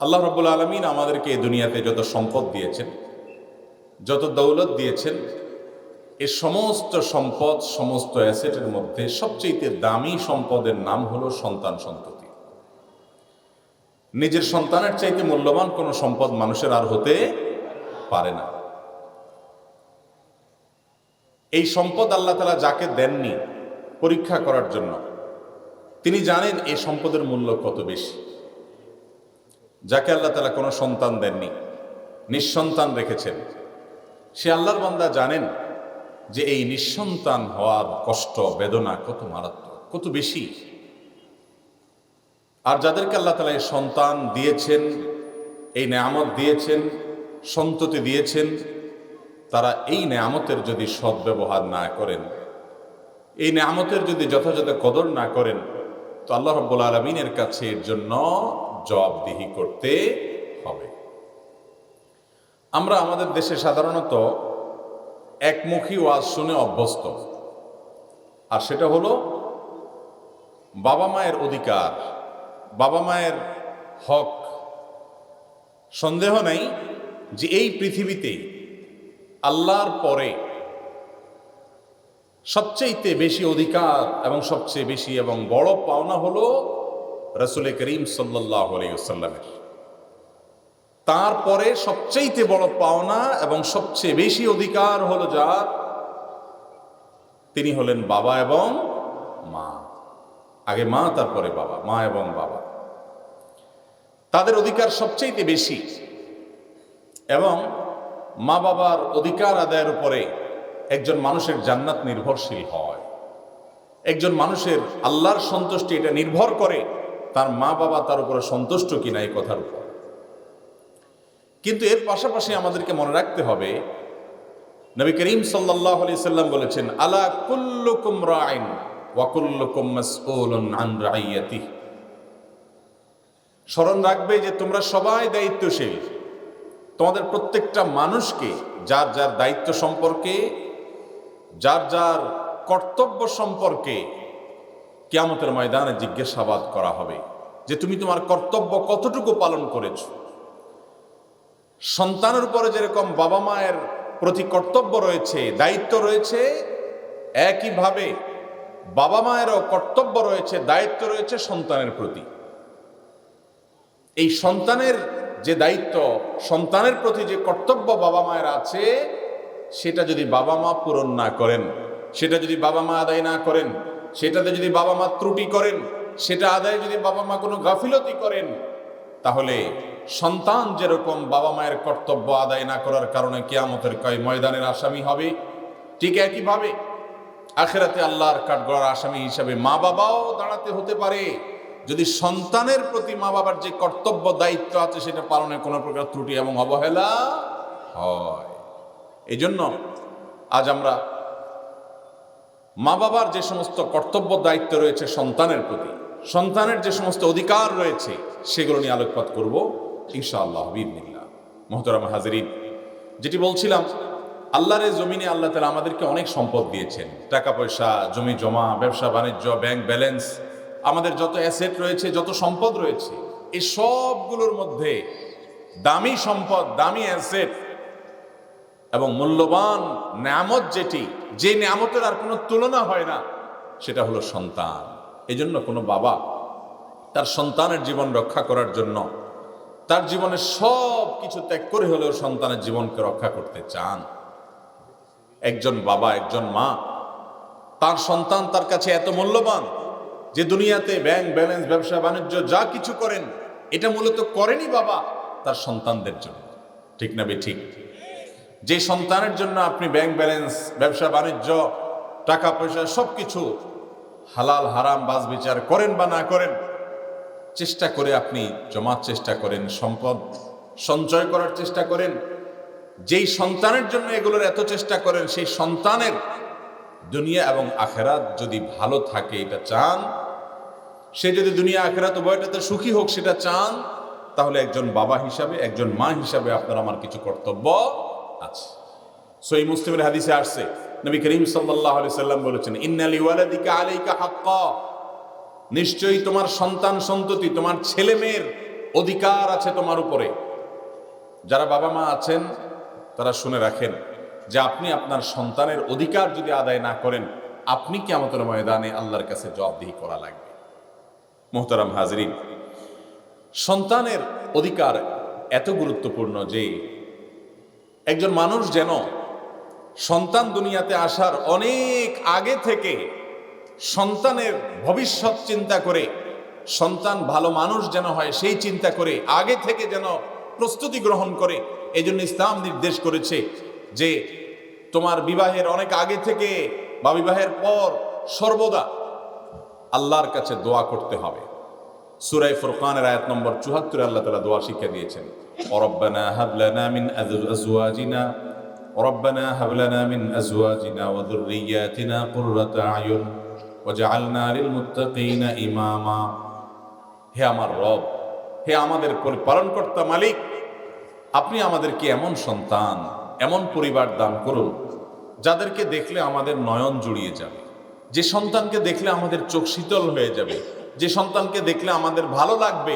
আল্লাহ রাব্বুল আলামিন আমাদেরকে এই দুনিয়াতে যত সম্পদ দিয়েছেন, যত দৌলত দিয়েছেন, এই সমস্ত সম্পদ, সমস্ত অ্যাসেটের মধ্যে সবচেয়ে দামি সম্পদের নাম হলো সন্তান সন্ততি। নিজের সন্তানের চাইতে মূল্যবান কোনো সম্পদ মানুষের আর হতে পারে না। এই সম্পদ আল্লাহ তাআলা যাকে দেননি পরীক্ষা করার জন্য, তিনি জানেন এই সম্পদের মূল্য কত বেশি। যাকে আল্লাহ তাআলা কোনো সন্তান দেননি, নিঃসন্তান রেখেছেন, সে আল্লাহর বান্দা জানেন যে এই নিঃসন্তান হওয়ার কষ্ট, বেদনা কত মারাত্মক, কত বেশি। আর যাদেরকে আল্লাহ তাআলা এই সন্তান দিয়েছেন, এই নেয়ামত দিয়েছেন, সন্ততি দিয়েছেন, তারা এই নেয়ামতের যদি সদ্ব্যবহার না করেন, এই নেয়ামতের যদি যথাযথ কদর না করেন, তো আল্লাহ রাব্বুল আলামিনের কাছে এর জন্য জবাবদিহি করতে হবে। আমরা আমাদের দেশে সাধারণত একমুখী ওয়াজ শুনে অভ্যস্ত, আর সেটা হলো বাবা মায়ের অধিকার, বাবা মায়ের হক। সন্দেহ নাই যে এই পৃথিবীতে আল্লাহর পরে সবচেয়ে বেশি অধিকার এবং সবচেয়ে বেশি এবং বড় পাওনা হলো রাসূল করিম সাল্লাল্লাহু আলাইহি ওয়াসাল্লামের। তারপরে সবচেয়ে বড় পাওনা এবং সবচেয়ে বেশি অধিকার হলো যার, তিনি হলেন বাবা এবং মা। আগে মা, তারপরে বাবা, মা এবং বাবা, তাদের অধিকার সবচেয়ে বেশি। এবং মা বাবার অধিকার আদায়ের উপরে একজন মানুষের জান্নাত নির্ভরশীল হয়। একজন মানুষের আল্লাহর সন্তুষ্টি এটা নির্ভর করে তার মা বাবা তার উপরে সন্তুষ্ট কিনা এই কথার উপর। কিন্তু এর পাশাপাশি আমাদেরকে মনে রাখতে হবে, নবী করিম সাল্লাল্লাহু আলাইহি সাল্লাম বলেছেন, আলা কুল্লুকুম রাইন ওয়া কুল্লুকুম মাসউলুন আন রাইয়াতিহি। স্মরণ রাখবে যে তোমরা সবাই দায়িত্বশীল। তোমাদের প্রত্যেকটা মানুষকে যার যার দায়িত্ব সম্পর্কে, যার যার কর্তব্য সম্পর্কে কিয়ামতের ময়দানে জিজ্ঞাসাবাদ করা হবে যে তুমি তোমার কর্তব্য কতটুকু পালন করেছ। সন্তানের উপরে যেরকম বাবা মায়ের প্রতি কর্তব্য রয়েছে, দায়িত্ব রয়েছে, একইভাবে বাবা মায়েরও কর্তব্য রয়েছে, দায়িত্ব রয়েছে সন্তানের প্রতি। এই সন্তানের যে দায়িত্ব, সন্তানের প্রতি যে কর্তব্য বাবা মায়ের আছে, সেটা যদি বাবা মা পূরণ না করেন, সেটা যদি বাবা মা আদায় না করেন, সেটাতে যদি বাবা মা ত্রুটি করেন, সেটা আদায় যদি বাবা মা কোনো গাফিলতি করেন, তাহলে সন্তান যেরকম বাবা মায়ের কর্তব্য আদায় না করার কারণে কিয়ামতের ময়দানের আসামি হবে, ঠিক একইভাবে আখিরাতে আল্লাহর কাঠগড়ার আসামি হিসাবে মা বাবাও দাঁড়াতে হতে পারে, যদি সন্তানের প্রতি মা বাবার যে কর্তব্য দায়িত্ব আছে সেটা পালনে কোনো প্রকার ত্রুটি এবং অবহেলা হয়। এই জন্য আজ আমরা মা বাবার যে সমস্ত কর্তব্য দায়িত্ব রয়েছে সন্তানের প্রতি, সন্তানের যে সমস্ত অধিকার রয়েছে, সেগুলো নিয়ে আলোকপাত করব ইনশাআল্লাহ বিইذনিল্লাহ। মুহতারাম হাজিরিন, যেটি বলছিলাম, আল্লাহর জমিনে আল্লাহ তাআলা আমাদেরকে অনেক সম্পদ দিয়েছেন। টাকা পয়সা, জমি জমা, ব্যবসা বাণিজ্য, ব্যাংক ব্যালেন্স, আমাদের যত অ্যাসেট রয়েছে, যত সম্পদ রয়েছে, এই সবগুলোর মধ্যে দামি সম্পদ, দামি অ্যাসেট এবং মূল্যবান নেয়ামত যেটি, যে নেয়ামতের আর কোনো তুলনা হয় না, সেটা হলো সন্তান। এই জন্য কোনো বাবা তার সন্তানের জীবন রক্ষা করার জন্য তার জীবনের সব কিছু ত্যাগ করে হলেও সন্তানের জীবনকে রক্ষা করতে চান। একজন বাবা, একজন মা, তার সন্তান তার কাছে এত মূল্যবান যে দুনিয়াতে ব্যাংক ব্যালেন্স, ব্যবসা বাণিজ্য যা কিছু করেন, এটা মূলত করেনি বাবা তার সন্তানদের জন্য। ঠিক না ঠিক? যে সন্তানের জন্য আপনি ব্যাংক ব্যালেন্স, ব্যবসা বাণিজ্য, টাকা পয়সা সবকিছু হালাল হারাম বাজ বিচার করেন বা না করেন, চেষ্টা করে আপনি জমার চেষ্টা করেন, সম্পদ সঞ্চয় করার চেষ্টা করেন, যেই সন্তানের জন্য এগুলোর এত চেষ্টা করেন, সেই সন্তানের দুনিয়া এবং আখেরাত যদি ভালো থাকে এটা চান, সে যদি দুনিয়া আখেরাত উভয়টাতে সুখী হোক সেটা চান, তাহলে একজন বাবা হিসাবে, একজন মা হিসাবে আপনার আমার কিছু কর্তব্য আছে। সহিহ মুসলিমের হাদিসে আসছে, নবী করিম সাল্লাল্লাহু আলাইহি সাল্লাম বলেছেন, ইন্না লিওয়ালাদিকা আলাইকা হাক্কা, নিশ্চয়ই তোমার সন্তান সন্ততি, তোমার ছেলে মেয়ের অধিকার আছে তোমার উপরে। যারা বাবা মা আছেন তারা শুনে রাখেন যে আপনি আপনার সন্তানের অধিকার যদি আদায় না করেন, আপনি কিয়ামতের ময়দানে আল্লাহর কাছে জবাবদিহি করা লাগবে। মুহতারাম হাজরিন, সন্তানের অধিকার এত গুরুত্বপূর্ণ যে একজন মানুষ যেন সন্তান দুনিয়াতে আসার অনেক আগে থেকে সন্তানের ভবিষ্যৎ চিন্তা করে, সন্তান ভালো মানুষ যেন হয় সেই চিন্তা করে আগে থেকে যেন প্রস্তুতি গ্রহণ করে। এই জন্য ইসলাম নির্দেশ করেছে যে তোমার বিবাহের অনেক আগে থেকে বা বিবাহের পর সর্বদা আল্লাহর কাছে দোয়া করতে হবে। সূরা ফুরকানের আয়াত নম্বর ৭৪ আল্লাহ তাআলা দোয়া শিক্ষা দিয়েছেন, রব্বানা হাব লানা মিন আজওয়াজিনা রব্বানা হাব লানা মিন আজওয়াজিনা ওয়া যুররিয়াতিনা কুররাতা আয়ুন ওয়াজআলনা লিল মুত্তাকিনা ইমামা। হে আমার রব, হে আমাদের পালনকর্তা মালিক, আপনি আমাদেরকে এমন সন্তান, এমন পরিবার দান করুন যাদেরকে দেখলে আমাদের নয়ন জুড়িয়ে যাবে, যে সন্তানকে দেখলে আমাদের চোখ শীতল হয়ে যাবে, যে সন্তানকে দেখলে আমাদের ভালো লাগবে।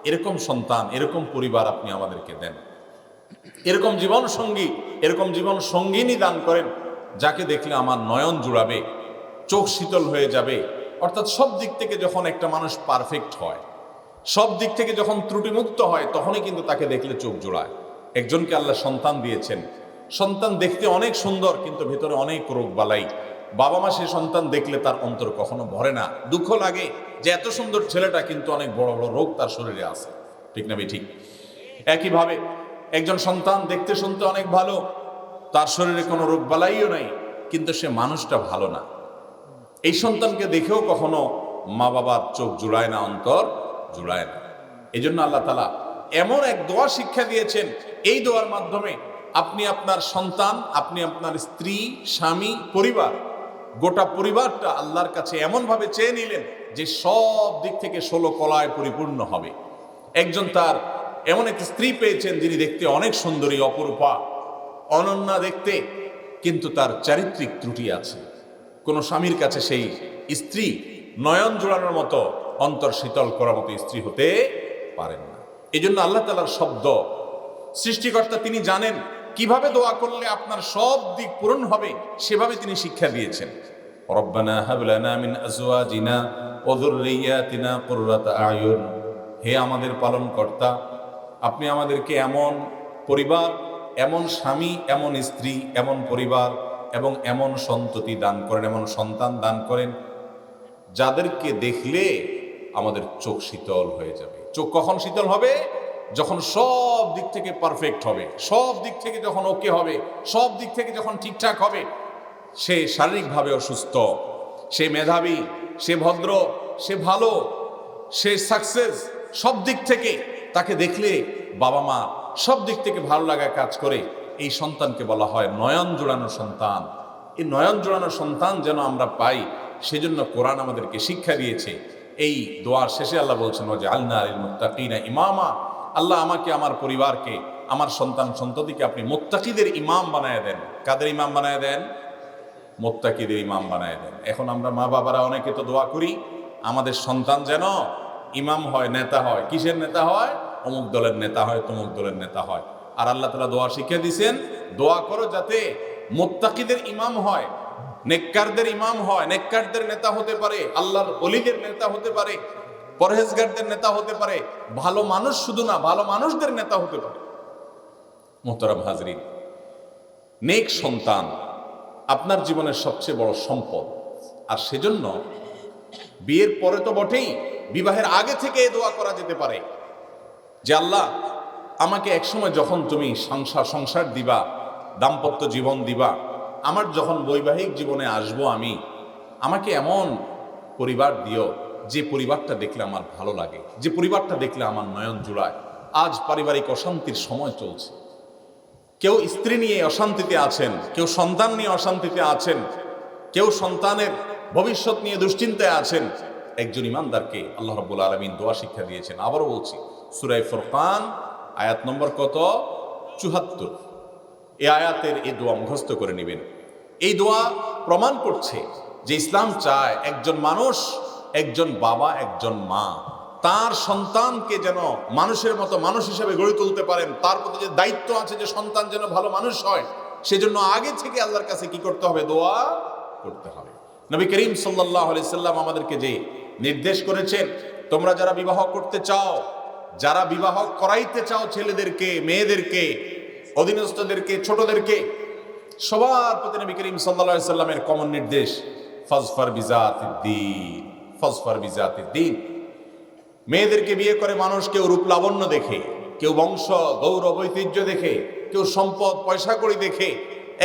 এরকম সন্তান, এরকম পরিবার আপনি আমাদেরকে দেন। এরকম জীবন সঙ্গী, এরকম জীবন সঙ্গিনী দান করেন যাকে দেখলে আমার নয়ন জুড়াবে, চোখ শীতল হয়ে যাবে। অর্থাৎ সব দিক থেকে যখন একটা মানুষ পারফেক্ট হয়, সব দিক থেকে যখন ত্রুটিমুক্ত হয়, তখনই কিন্তু তাকে দেখলে চোখ জোড়ায়। একজনকে আল্লাহ সন্তান দিয়েছেন, সন্তান দেখতে অনেক সুন্দর কিন্তু ভেতরে অনেক রোগ বালাই। বাবা মা সে সন্তান দেখলে তার অন্তর কখনো ভরে না, দুঃখ লাগে যে এত সুন্দর ছেলেটা কিন্তু অনেক বড় বড় রোগ তার শরীরে আছে। ঠিক না ঠিক? একইভাবে একজন সন্তান দেখতে শুনতে অনেক ভালো, তার শরীরে কোনো রোগ বালাইও নাই, কিন্তু সে মানুষটা ভালো না। এই সন্তানকে দেখেও কখনো মা বাবার চোখ জুড়ায় না, অন্তর জুড়ায় না। এই জন্য আল্লাহ তাআলা এমন এক দোয়া শিক্ষা দিয়েছেন, এই দোয়ার মাধ্যমে আপনি আপনার সন্তান, আপনি আপনার স্ত্রী, স্বামী, পরিবার, গোটা পরিবারটা আল্লাহর কাছে এমনভাবে চেয়ে নিলেন যে সব দিক থেকে 16 কলায় পরিপূর্ণ হবে। একজন তার এমন এক স্ত্রী পেয়েছেন যিনি দেখতে অনেক সুন্দরী, অপরূপা, অনন্যা দেখতে, কিন্তু তার চারিত্রিক ত্রুটি আছে। কোন স্বামীর কাছে সেই স্ত্রী নয়ন জোড়ানোর মতো, অন্তর শীতল করার মতো স্ত্রী হতে পারেন না। এই জন্য আল্লাহ তাআলার শব্দ, সৃষ্টিকর্তা তিনি জানেন কিভাবে দোয়া করলে আপনার সব দিক পূরণ হবে, সেভাবে তিনি শিক্ষা দিয়েছেন। রব্বানা হাব লানা মিন আজওয়াজিনা ওয়া যুররিয়াতিনা কুররাতা আয়ুন। হে আমাদের পালনকর্তা, আপনি আমাদেরকে এমন পরিবার, এমন স্বামী, এমন স্ত্রী, এমন পরিবার এবং এমন সন্ততি দান করেন, এমন সন্তান দান করেন যাদেরকে দেখলে আমাদের চোখ শীতল হয়ে যাবে। চোখ কখন শীতল হবে? যখন সব দিক থেকে পারফেক্ট হবে, সব দিক থেকে যখন ওকে হবে, সব দিক থেকে যখন ঠিকঠাক হবে। সে শারীরিকভাবে অসুস্থ, সে মেধাবী, সে ভদ্র, সে ভালো, সে সাকসেস, সব দিক থেকে তাকে দেখলে বাবা মা সব দিক থেকে ভালো লাগা কাজ করে। এই সন্তানকে বলা হয় নয়ন জোড়ানো সন্তান। এই নয়ন জোড়ানো সন্তান যেন আমরা পাই, সেজন্য কোরআন আমাদেরকে শিক্ষা দিয়েছে। এই দোয়ার শেষে আল্লাহ বলছেন, ওয়াজআলনা লিল মুত্তাকিনা ইমামা। আল্লাহ আমাকে, আমার পরিবারকে, আমার সন্তান সন্ততিকে আপনি মুত্তাকিদের ইমাম বানায় দেন। কাদের ইমাম বানায় দেন? মুত্তাকিদের ইমাম বানায় দেন। এখন আমরা মা বাবারা অনেকে তো দোয়া করি আমাদের সন্তান যেন ইমাম হয়, নেতা হয়। কিসের নেতা হয়? অমুক দলের নেতা হয়, তমুক দলের নেতা হয়। আর আল্লাহ তাআলা দোয়া শিখিয়ে দিয়েছেন, দোয়া করো যাতে মুত্তাকিদের ইমাম হয়, নেককারদের ইমাম হয়। নেককারদের নেতা হতে পারে, আল্লাহর ওলিদের নেতা হতে পারে, পরহেজগারদের নেতা হতে পারে, ভালো মানুষ শুধু না, ভালো মানুষদের নেতা হতে পারে। মুহতারাম হাজরিন, নেক সন্তান আপনার জীবনের সবচেয়ে বড় সম্পদ। আর সেজন্য বিয়ের পরে তো বটেই, বিবাহের আগে থেকে দোয়া করা যেতে পারে যে আল্লাহ আমাকে একসময় যখন তুমি সংসার দিবা, দাম্পত্য জীবন দিবা, আমার যখন বৈবাহিক জীবনে আসবো আমি, আমাকে এমন পরিবার দিও যে পরিবারটা দেখলে আমার ভালো লাগে, যে পরিবারটা দেখলে আমার নয়ন জুড়ায়। আজ পারিবারিক অশান্তির সময় চলছে, কেউ স্ত্রী নিয়ে অশান্তিতে আছেন, কেউ সন্তান নিয়ে অশান্তিতে আছেন, কেউ সন্তানের ভবিষ্যৎ নিয়ে দুশ্চিন্তায় আছেন। একজন ইমানদারকে আল্লাহ রাব্বুল আলামিন দোয়া শিক্ষা দিয়েছেন। আবারও বলছি, সূরা ফুরকান আয়াত নম্বর কত? ৭৪। এই আয়াতের এই দোয়া মুখস্থ করে নেবেন। এই দোয়া প্রমাণ করছে যে ইসলাম চায় একজন মানুষ, একজন বাবা, একজন মা তার সন্তানকে যেন মানুষের মতো মানুষ হিসেবে গড়ে তুলতে পারেন, তার প্রতি যে দায়িত্ব আছে যে সন্তান যেন ভালো মানুষ হয়, সেজন্য আগে থেকে আল্লাহর কাছে কি করতে হবে? দোয়া করতে হবে। নবী করিম সাল্লাল্লাহু আলাইহি সাল্লাম আমাদেরকে যে নির্দেশ করেছেন, তোমরা যারা বিবাহ করতে চাও, যারা বিবাহ করাইতে চাও, ছেলেদেরকে, মেয়েদেরকে, অধীনস্থদেরকে, ছোটদেরকে, সবার প্রতি নবী করিম সাল্লাল্লাহু আলাইহি সাল্লামের কমন নির্দেশ, ফাজফার বিজাতিদ্দীন, ফাজফার বিজাতিদ্দীন। মেয়েদেরকে বিয়ে করে মানুষ কেউ রূপ লাবণ্য দেখে, কেউ বংশ গৌরব ঐতিহ্য দেখে, কেউ সম্পদ পয়সা কড়ি দেখে,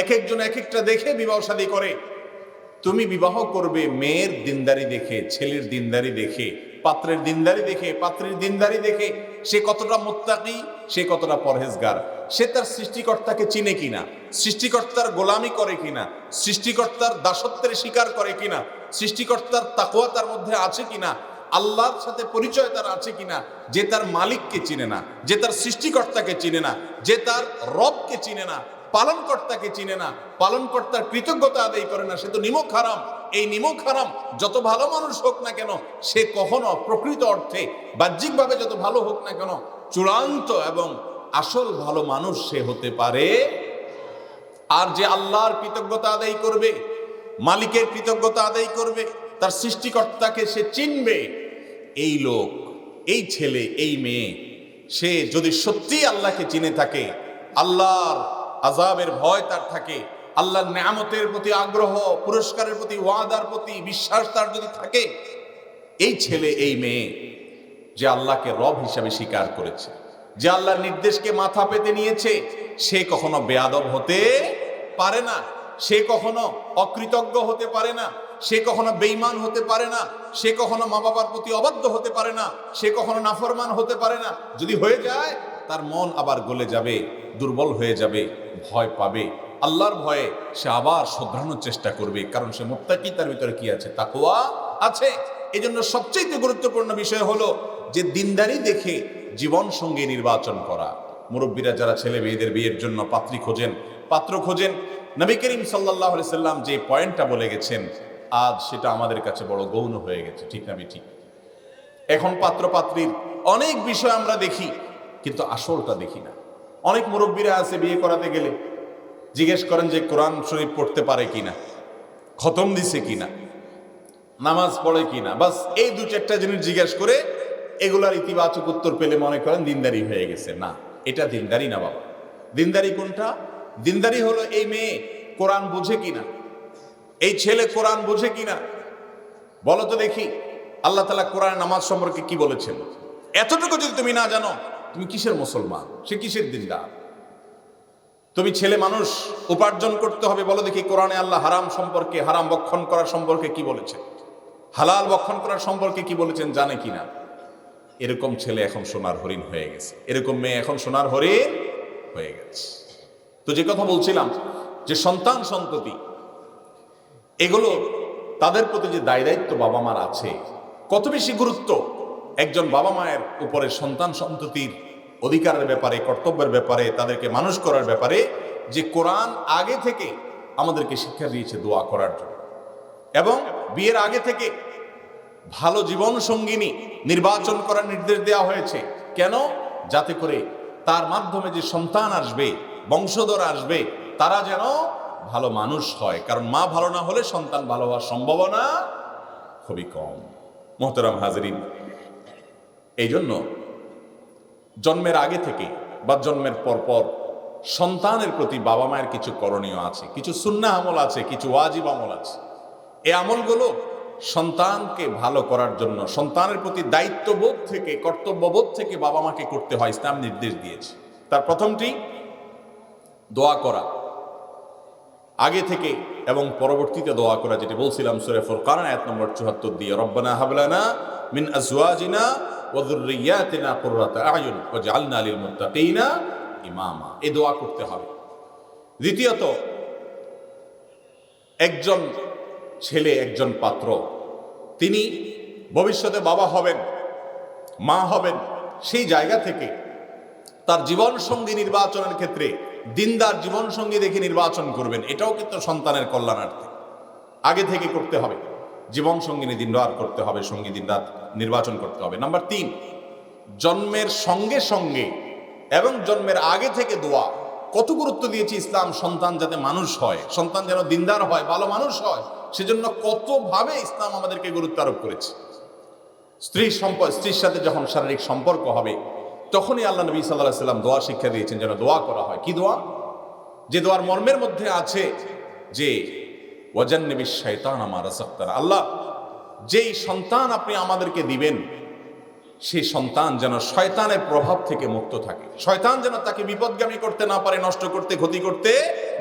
এক একজন এক একটা দেখে বিবাহ শাদী করে। তুমি বিবাহ করবে মেয়ের দিনদারি দেখে, ছেলের দিনদারি দেখে, পাত্রের দিনদারি দেখে, পাত্রের দিনদারি দেখে, সে কতটা মুত্তাকি, সে কতটা পরহেজগার, সে তার সৃষ্টিকর্তাকে চিনে কিনা, সৃষ্টিকর্তার গোলামি করে কিনা, সৃষ্টিকর্তার দাসত্বের স্বীকার করে কিনা, সৃষ্টিকর্তার তাকওয়া তার মধ্যে আছে কিনা, আল্লাহর সাথে পরিচয় তার আছে কিনা। যে তার মালিককে চিনে না, যে তার সৃষ্টিকর্তাকে চিনে না, যে তার রবকে চিনে না, পালনকর্তাকে চিনে না, পালনকর্তার কৃতজ্ঞতা আদায় করে না, সে তো নিমক হারাম। এই নিমক হারাম যত ভালো মানুষ হোক না কেন, সে কখনো প্রকৃত অর্থে বাহ্যিকভাবে যত ভালো হোক না কেন, চূড়ান্ত এবং আসল ভালো মানুষ সে হতে পারে। আর যে আল্লাহর কৃতজ্ঞতা আদায় করবে, মালিকের কৃতজ্ঞতা আদায় করবে, তার সৃষ্টিকর্তাকে সে চিনবে, এই লোক, এই ছেলে, এই মেয়ে, সে যদি সত্যি আল্লাহকে চিনে থাকে, আল্লাহর আযাবের ভয় তার থাকে, আল্লাহর নেয়ামতের প্রতি আগ্রহ, পুরস্কারের প্রতি ওয়াদার প্রতি বিশ্বাস তার যদি থাকে, এই ছেলে, এই মেয়ে যে আল্লাহকে রব হিসাবে স্বীকার করেছে, যে আল্লাহর নির্দেশকে মাথা পেতে নিয়েছে, সে কখনো বেয়াদব হতে পারে না, সে কখনো অকৃতজ্ঞ হতে পারে না, সে কখনো বেঈমান হতে পারে না, সে কখনো মা বাবার প্রতি অবাধ্য হতে পারে না, সে কখনো নাফরমান হতে পারে না। যদি হয়ে যায়, তার মন আবার গলে যাবে, দুর্বল হয়ে যাবে, ভয় পাবে, আল্লাহর ভয়ে সে আবার শোধরানোর চেষ্টা করবে, কারণ সে মুত্তাকি, তার ভিতরে কি আছে? তাকওয়া আছে। এই জন্য সবচেয়ে গুরুত্বপূর্ণ বিষয় হলো যে দিনদারি দেখে জীবন সঙ্গী নির্বাচন করা। মুরব্বীরা যারা ছেলে মেয়েদের বিয়ের জন্য পাত্রী খোঁজেন, পাত্র খোঁজেন, নবী করিম সাল্লাল্লাহু আলাইহি সাল্লাম যে পয়েন্টটা বলে গেছেন, আজ সেটা আমাদের কাছে বড় গৌণ হয়ে গেছে। ঠিক না ঠিক? এখন পাত্র পাত্রীর অনেক বিষয় আমরা দেখি, কিন্তু আসলটা দেখি না। অনেক মুরব্বীরা আছে, বিয়ে করাতে গেলে জিজ্ঞেস করেন যে কোরআন শরীফ পড়তে পারে কিনা, খতম দিছে কিনা, নামাজ পড়ে কিনা, বাস এই দু চারটা জিনিস জিজ্ঞেস করে এগুলার ইতিবাচক উত্তর পেলে মনে করেন দিনদারি হয়ে গেছে। না, এটা দিনদারি না বাবা। দিনদারি কোনটা? দিনদারি হলো এই মেয়ে কোরআন বুঝে কিনা, এই ছেলে কোরআন বুঝে কিনা। বলো তো দেখি, আল্লাহ তাআলা কোরআন নামাজ সম্পর্কে কি বলেছেন? এতটুকু যদি তুমি না জানো, তুমি কিসের মুসলমান? সে কিসের দিনদার? তুমি ছেলে মানুষ, উপার্জন করতে হবে, বলো দেখি কোরআনে আল্লাহ হারাম সম্পর্কে, হারাম বক্ষণ করার সম্পর্কে কি বলেছেন, হালাল বক্ষণ করার সম্পর্কে কি বলেছেন জানে কিনা? এরকম ছেলে এখন সোনার হরিণ হয়ে গেছে, এরকম মেয়ে এখন সোনার হরিণ হয়ে গেছে। তো যে কথা বলছিলাম, যে সন্তান সন্ততি, এগুলো তাদের প্রতি যে দায় দায়িত্ব বাবা মার আছে, কত বেশি গুরুত্ব একজন বাবা মায়ের উপরে সন্তান সন্ততির অধিকারের ব্যাপারে, কর্তব্যের ব্যাপারে, তাদেরকে মানুষ করার ব্যাপারে, যে কোরআন আগে থেকে আমাদেরকে শিক্ষা দিয়েছে দোয়া করার জন্য, এবং বিয়ের আগে থেকে ভালো জীবন সঙ্গিনী নির্বাচন করার নির্দেশ দেওয়া হয়েছে। কেন? যাতে করে তার মাধ্যমে যে সন্তান আসবে, বংশধর আসবে, তারা যেন ভালো মানুষ হয়। কারণ মা ভালো না হলে সন্তান ভালো হওয়ার সম্ভাবনা খুবই কম। মোহতারাম হাজরিন, এই জন্য জন্মের আগে থেকে বা জন্মের পর সন্তানের প্রতি বাবা মায়ের কিছু করণীয় আছে, কিছু সুন্নাহ আমল আছে, কিছু ওয়াজিব আমল আছে। এই আমলগুলো সন্তানকে ভালো করার জন্য, সন্তানের প্রতি দায়িত্ববোধ থেকে, কর্তব্যবোধ থেকে বাবা মাকে করতে হয়, ইসলাম নির্দেশ দিয়েছে। তার প্রথমটি দোয়া করা, আগে থেকে এবং পরবর্তীতে দোয়া করা, যেটা বলছিলাম সূরা ফুরকান আয়াত নম্বর ৭৪ দিয়ে, রব্বানা হাব লানা মিন আজওয়াজিনা ওয়া যুররিয়াতিনা কুররাতা আয়ুন ওয়াজআলনা লিল মুত্তাকিনা ইমামা। এই দোয়া করতে হবে। দ্বিতীয়ত, একজন ছেলে, একজন পাত্র, তিনি ভবিষ্যতে বাবা হবেন, মা হবেন, সেই জায়গা থেকে তার জীবন সঙ্গী নির্বাচনের ক্ষেত্রে দিনদার জীবন সঙ্গী দেখে নির্বাচন করবেন। এটাও কিন্তু সন্তানের কল্যাণার্থে আগে থেকে করতে হবে। জীবন সঙ্গিনী দিনরাত করতে হবে, সঙ্গী দিনরাত নির্বাচন করতে হবে। নাম্বার 3, জন্মের সঙ্গে সঙ্গে এবং জন্মের আগে থেকে দোয়া। কত গুরুত্ব দিয়েছে ইসলাম সন্তান যাতে মানুষ হয়, সন্তান যেন দিনদার হয়, ভালো মানুষ হয়, সেজন্য কতভাবে ইসলাম আমাদেরকে গুরুত্ব আরোপ করেছে। স্ত্রীর সাথে যখন শারীরিক সম্পর্ক হবে তখনই আল্লাহ নবী সাল্লাল্লাহু আলাইহি সাল্লাম দোয়া শিক্ষা দিয়েছেন যেন দোয়া করা হয়। কি দোয়া? যে দোয়ার মর্মের মধ্যে আছে যে ওয়াজান্নিবিশ শাইতানা মা রাযাকতানা, আল্লাহ যেই সন্তান আপনি আমাদেরকে দিবেন সেই সন্তান যেন শয়তানের প্রভাব থেকে মুক্ত থাকে, শয়তান যেন তাকে বিপদগামী করতে না পারে, নষ্ট করতে, ক্ষতি করতে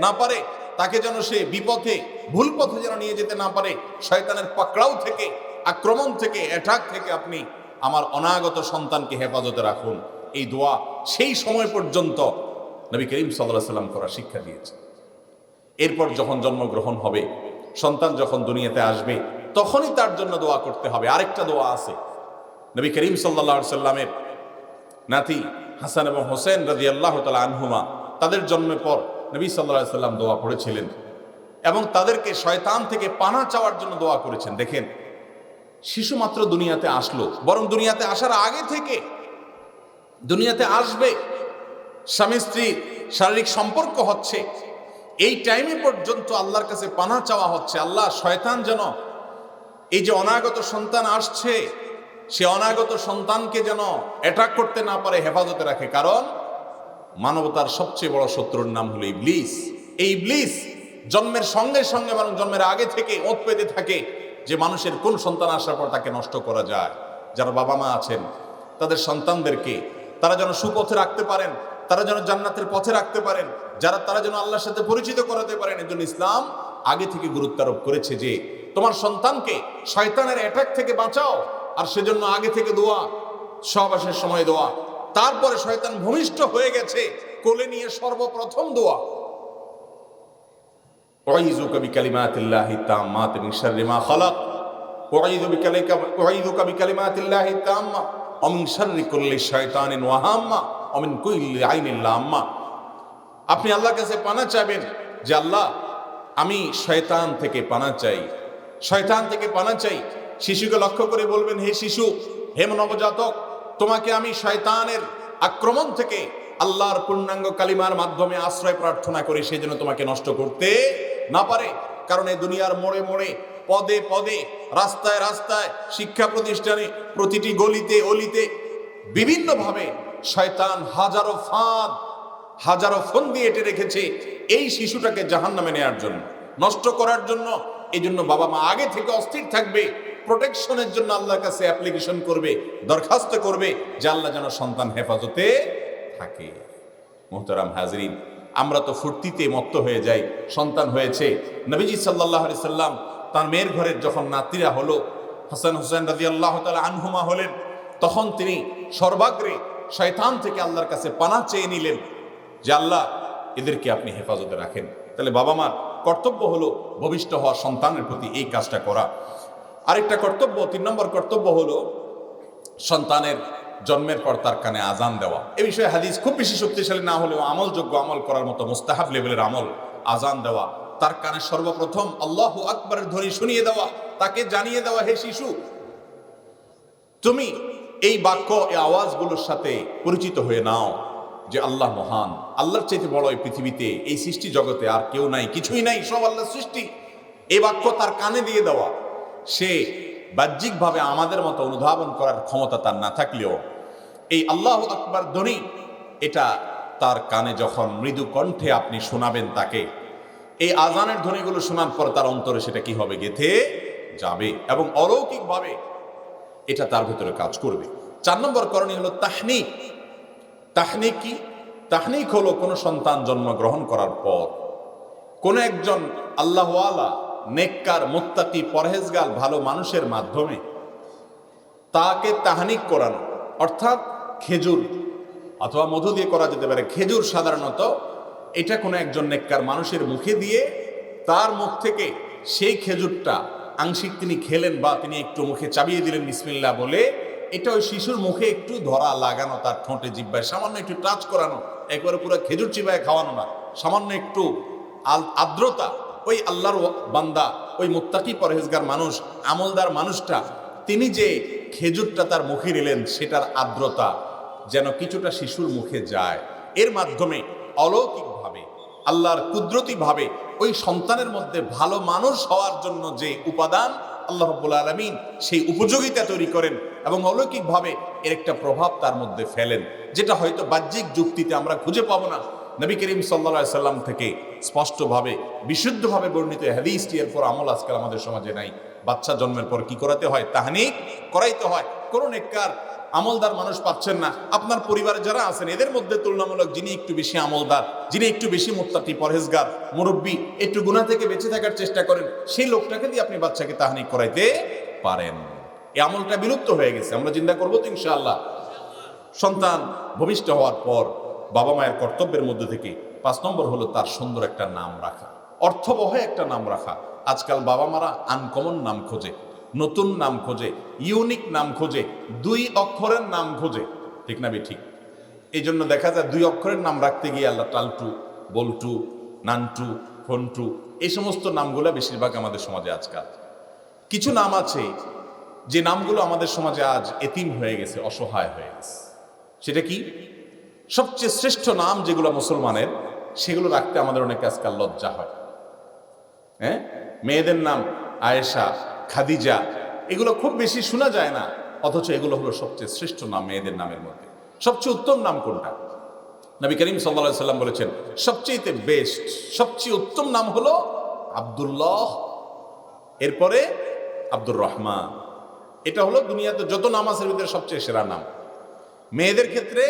না পারে, তাকে যেন সে বিপথে, ভুল পথে যেন নিয়ে যেতে না পারে, শয়তানের পাকড়াও থেকে, আক্রমণ থেকে, অ্যাটাক থেকে আপনি আমার অনাগত সন্তানকে হেফাজতে রাখুন। এই দোয়া সেই সময় পর্যন্ত নবী করিম সাল্লাল্লাহু আলাইহি সাল্লাম করা শিক্ষা দিয়েছে। এরপর যখন জন্মগ্রহণ হবে, সন্তান যখন দুনিয়াতে আসবে, তখনই তার জন্য দোয়া করতে হবে। আরেকটা দোয়া আছে, নবী করিম সাল্লাল্লাহু আলাইহি সাল্লামের নাতি হাসান এবং হোসেন রাদিয়াল্লাহু তাআলা আনহুমা, তাদের জন্মের পর নবী সাল্লাল্লাহু আলাইহি সাল্লাম দোয়া পড়েছিলেন এবং তাদেরকে শয়তান থেকে পানা চাওয়ার জন্য দোয়া করেছেন। দেখেন, শিশু মাত্র দুনিয়াতে আসলো, বরং দুনিয়াতে আসার আগে থেকে, দুনিয়াতে আসবে, স্বামী স্ত্রীর শারীরিক সম্পর্ক হচ্ছে, এই টাইমে পর্যন্ত আল্লাহর কাছে পানা চাওয়া হচ্ছে, আল্লাহ শয়তান যেন এই যে অনাগত সন্তান আসছে সে অনাগত সন্তানকে যেন অ্যাটাক করতে না পারে, হেফাজতে রাখে। কারণ মানবতার সবচেয়ে বড় শত্রুর নাম হলো ইবলিস। এই ইবলিস জন্মের সঙ্গে সঙ্গে, বরং জন্মের আগে থেকে ওঁত পেতে থাকে যে মানুষের কোন সন্তান আসার পর তাকে নষ্ট করা যায়। যারা বাবা মা আছেন তাদের সন্তানদেরকে তারা যেন সুপথে রাখতে পারেন, তারা যেন জান্নাতের পথে রাখতে পারেন, তারা যেন আল্লাহর সাথে পরিচিত করাতে পারেন। এজন্য ইসলাম আগে থেকে গুরুত্ব আরোপ করেছে যে তোমার সন্তানকে শয়তানের অ্যাটাক থেকে বাঁচাও, আর সেজন্য আগে থেকে দোয়া, সহবাসের সময় দোয়া, তারপরে শয়তান ভূমিষ্ঠ হয়ে গেছে কোলে নিয়ে সর্বপ্রথম দোয়া, উঈযুকা বিকালিমাতিল্লাহি তাম্মাতি মিন শাররি মা খালাক, উঈযুকা বিকালিমাতিল্লাহি তাম্মা ওয়া মিন শাররি কুল্লি শাইতানিন ওয়া হাম্মা ওয়া মিন কুল্লি আইনিন লাম্মা। আপনি আল্লাহর কাছে পানা চাইবেন যে আল্লাহ আমি শয়তান থেকে পানা চাই, শয়তান থেকে পানা চাই। শিশুকে লক্ষ্য করে বলবেন, হে শিশু, হে নবজাতক, তোমাকে আমি শয়তানের আক্রমণ থেকে আল্লাহর পূর্ণাঙ্গ কালিমার মাধ্যমে আশ্রয় প্রার্থনা করি, সেই জন্য তোমাকে নষ্ট করতে না পারে। কারণ এই দুনিয়ার মোড়ে মোড়ে, পদে পদে, রাস্তায় রাস্তায়, শিক্ষা প্রতিষ্ঠানে, প্রতিটি গলিতে অলিতে বিভিন্নভাবে শয়তান হাজারো ফাঁদ, হাজারো ফন্দি এঁটে রেখেছে এই শিশুটাকে জাহান্নামে নেওয়ার জন্য, নষ্ট করার জন্য। এই জন্য বাবা মা আগে থেকে অস্থির থাকবে, প্রোটেকশনের জন্য আল্লাহর কাছে অ্যাপ্লিকেশন করবে, দরখাস্ত করবে যে আল্লাহ যেন সন্তান হেফাজতে থাকে। মুহতারাম হাজরিন, আমরা তো ফুর্তিতে মত্ত হয়ে যাই, সন্তান হয়েছে। নবীজি সাল্লাল্লাহু আলাইহি সাল্লাম তার মেয়ের ঘরের যখন নাতিরা হলো, হাসান হোসেন রাদিয়াল্লাহু তাআলা আনহুমা হলেন, তখন তিনি সর্বাগ্রে শয়তান থেকে আল্লাহর কাছে পানাহ চেয়ে নিলেন যে আল্লাহ এদেরকে আপনি হেফাজতে রাখেন। তাহলে বাবা মার কর্তব্য হলো ভবিষ্ঠ হওয়া সন্তানের প্রতি এই কাজটা করা। আরেকটা কর্তব্য, 3 নম্বর কর্তব্য হলো সন্তানের জন্মের পর তার কানে আজান দেওয়া। এ বিষয়ে হাদিস খুব বেশি শক্তিশালী না হলেও আমলযোগ্য, আমল করার মতো মুস্তাহাব লেভেলের আমল আজান দেওয়া। তার কানে সর্বপ্রথম আল্লাহু আকবারের ধ্বনি শুনিয়ে দেওয়া, তাকে জানিয়ে দেওয়া, হে শিশু, তুমি এই বাক্য, এই আওয়াজগুলোর সাথে পরিচিত হয়ে নাও যে আল্লাহ মহান, আল্লাহর চাইতে বড় এই পৃথিবীতে, এই সৃষ্টি জগতে আর কেউ নাই, কিছুই নাই, সব আল্লাহর সৃষ্টি। এই বাক্য তার কানে দিয়ে দেওয়া। সে বাহ্যিকভাবে আমাদের মতো অনুধাবন করার ক্ষমতা তার না থাকলেও এই আল্লাহু আকবার ধ্বনি, এটা তার কানে যখন মৃদু কণ্ঠে আপনি শোনাবেন তাকে, এই আজানের ধ্বনিগুলো শোনার পর তার অন্তরে সেটা কি হবে, গেঁথে যাবে এবং অলৌকিকভাবে এটা তার ভেতরে কাজ করবে। 4 নম্বর করণীয় হলো তাহনিক। তাহনিক কি? তাহনিক হলো কোনো সন্তান জন্মগ্রহণ করার পর কোনো একজন আল্লাহওয়ালা, নেককার, মুত্তাকি, পরহেজগার ভালো মানুষের মাধ্যমে তাকে তাহনিক করানো, অর্থাৎ খেজুর অথবা মধু দিয়ে করা যেতে পারে। খেজুর সাধারণত এটা কোনো একজন নেককার মানুষের মুখে দিয়ে তার মুখ থেকে সেই খেজুরটা আংশিক তিনি খেলেন বা তিনি একটু মুখে চাবিয়ে দিলেন বিসমিল্লাহ বলে, এটা ওই শিশুর মুখে একটু ধরা লাগানো, তার ঠোঁটে জিহ্বায় সামান্য একটু টাচ করানো, একবারে পুরো খেজুর চিবায় খাওয়ানো না, সামান্য একটু আর্দ্রতা, ওই আল্লাহর বান্দা ওই মুত্তাকি পরহেজগার মানুষ, আমলদার মানুষটা, তিনি যে খেজুরটা তার মুখে নিলেন সেটার আর্দ্রতা যেন কিছুটা শিশুর মুখে যায়। এর মাধ্যমে অলৌকিকভাবে আল্লাহর কুদরতিভাবে ওই সন্তানের মধ্যে ভালো মানুষ হওয়ার জন্য যে উপাদান আল্লাহ রাব্বুল আলামিন সেই উপযোগিতা তৈরি করেন এবং অলৌকিকভাবে এর একটা প্রভাব তার মধ্যে ফেলেন, যেটা হয়তো বাহ্যিক যুক্তিতে আমরা খুঁজে পাবো না। নবী করিম সাল্লাল্লাহু আলাইহি সাল্লাম থেকে স্পষ্টভাবে বিশুদ্ধভাবে বর্ণিত হাদিসটি এরপর আমল আজকাল আমাদের সমাজে নাই। বাচ্চা জন্মের পর কি করাতে হয়? তাহনিক করাইতে হয়। কোন নেককার আমলদার মানুষ পাচ্ছেন না, আপনার পরিবারে যারা আছেন এদের মধ্যে তুলনামূলক যিনি একটু বেশি আমলদার, যিনি একটু বেশি মুত্তাকি পরহেজগার, মুরব্বী, একটু গুনাহ থেকে বেঁচে থাকার চেষ্টা করেন, সেই লোকটাকে দিয়ে আপনি বাচ্চাকে তাহনিক করাইতে পারেন। এই আমলটা বিলুপ্ত হয়ে গেছে, আমরা চিন্তা করবো তো ইনশাআল্লাহ। সন্তান ভূমিষ্ঠ হওয়ার পর বাবা মায়ের কর্তব্যের মধ্যে থেকে 5 নম্বর হলো তার সুন্দর একটা নাম রাখা, অর্থবহ একটা নাম রাখা। আজকাল বাবা মারা আনকমন নাম খোঁজে, নতুন নাম খোঁজে, ইউনিক নাম খোঁজে, 2 অক্ষরের নাম খোঁজে, ঠিক না ঠিক? এই জন্য দেখা যায় 2 অক্ষরের নাম রাখতে গিয়ে আল্লাহ টালটু, বল্টু, নান্টু, ফন্টু, এই সমস্ত নামগুলো বেশিরভাগ আমাদের সমাজে আজকাল। কিছু নাম আছে যে নামগুলো আমাদের সমাজে আজ এতিম হয়ে গেছে, অসহায় হয়ে গেছে। সেটা কি? সবচেয়ে শ্রেষ্ঠ নাম যেগুলো মুসলমানের, সেগুলো রাখতে আমাদের অনেক আজকাল লজ্জা হয়। হ্যাঁ, মেয়েদের নাম আয়েশা, খাদিজা, এগুলো খুব বেশি শোনা যায় না, অথচ এগুলো হলো সবচেয়ে শ্রেষ্ঠ নাম মেয়েদের নামের মধ্যে। সবচেয়ে উত্তম নাম কোনটা? নবী করিম সাল্লাল্লাহু আলাইহি সাল্লাম বলেছেন সবচেয়ে বেস্ট, সবচেয়ে উত্তম নাম হলো আব্দুল্লাহ, এরপরে আব্দুর রহমান। এটা হলো দুনিয়াতে যত নাম আছে ভিতরে সবচেয়ে সেরা নাম। মেয়েদের ক্ষেত্রে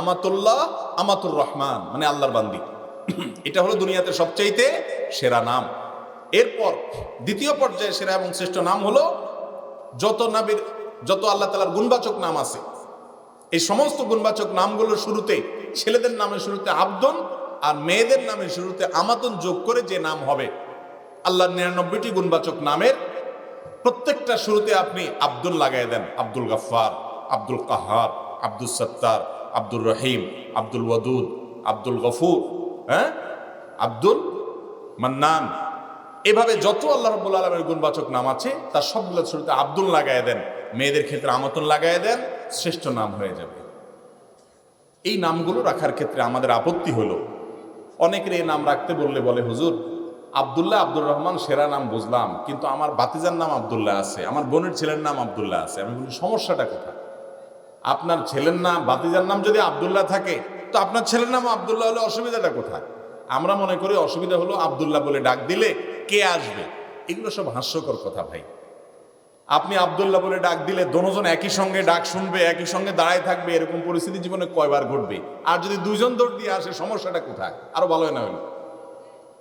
আমাতুল্লাহ, আমাতুর রহমান, মানে আল্লাহর বান্দি, এটা হলো দুনিয়াতে সবচাইতে সেরা নাম। এরপর দ্বিতীয় পর্যায়ে সেরা এবং শ্রেষ্ঠ নাম হলো যত নবীর, যত আল্লাহ তাআলার গুণবাচক নাম আছে, এই সমস্ত গুণবাচক নামগুলোর শুরুতে, ছেলেদের নামের শুরুতে আব্দুন আর মেয়েদের নামের শুরুতে আমাতুন যোগ করে যে নাম হবে, আল্লাহর 99টি গুণবাচক নামের প্রত্যেকটা শুরুতে আপনি আব্দুল লাগাই দেন। আব্দুল গাফফার, আব্দুল কাহার, আব্দুল সত্তার, আব্দুল রহিম, আব্দুল ওয়াদুদ, আব্দুল গফুর, হ্যাঁ, আব্দুল মান্নান, এভাবে যত আল্লাহ রাব্বুল আলামিনের গুণবাচক নাম আছে তার সবগুলোর শুরুতে আব্দুল লাগায় দেন। মেয়েদের ক্ষেত্রে আমাতুন লাগায় দেন, শ্রেষ্ঠ নাম হয়ে যাবে। এই নামগুলো রাখার ক্ষেত্রে আমাদের আপত্তি হলো, অনেকের এই নাম রাখতে বললে বলে, হুজুর আব্দুল্লাহ, আব্দুর রহমান সেরা নাম বুঝলাম, কিন্তু আমার বাতিজার নাম আব্দুল্লাহ আছে, আমার বোনের ছেলের নাম আব্দুল্লাহ আছে। আমি বলি সমস্যাটা কোথায়? আপনার ছেলের নাম, বাতিজার নাম যদি আব্দুল্লাহ থাকে, তো আপনার ছেলের নাম আব্দুল্লাহ হলে অসুবিধাটা কোথায়? আমরা মনে করি অসুবিধা হলো আব্দুল্লাহ বলে ডাক দিলে কে আসবে। এগুলো সব হাস্যকর কথা ভাই। আপনি আব্দুল্লাহ বলে ডাক দিলে দোনোজন একই সঙ্গে ডাক শুনবে, একই সঙ্গে দাঁড়ায় থাকবে, এরকম পরিস্থিতি জীবনে কয়বার ঘটবে? আর যদি 2 জন দৌড় দিয়ে আসে, সমস্যাটা কোথায়? আরো ভালো হয় না হইলো,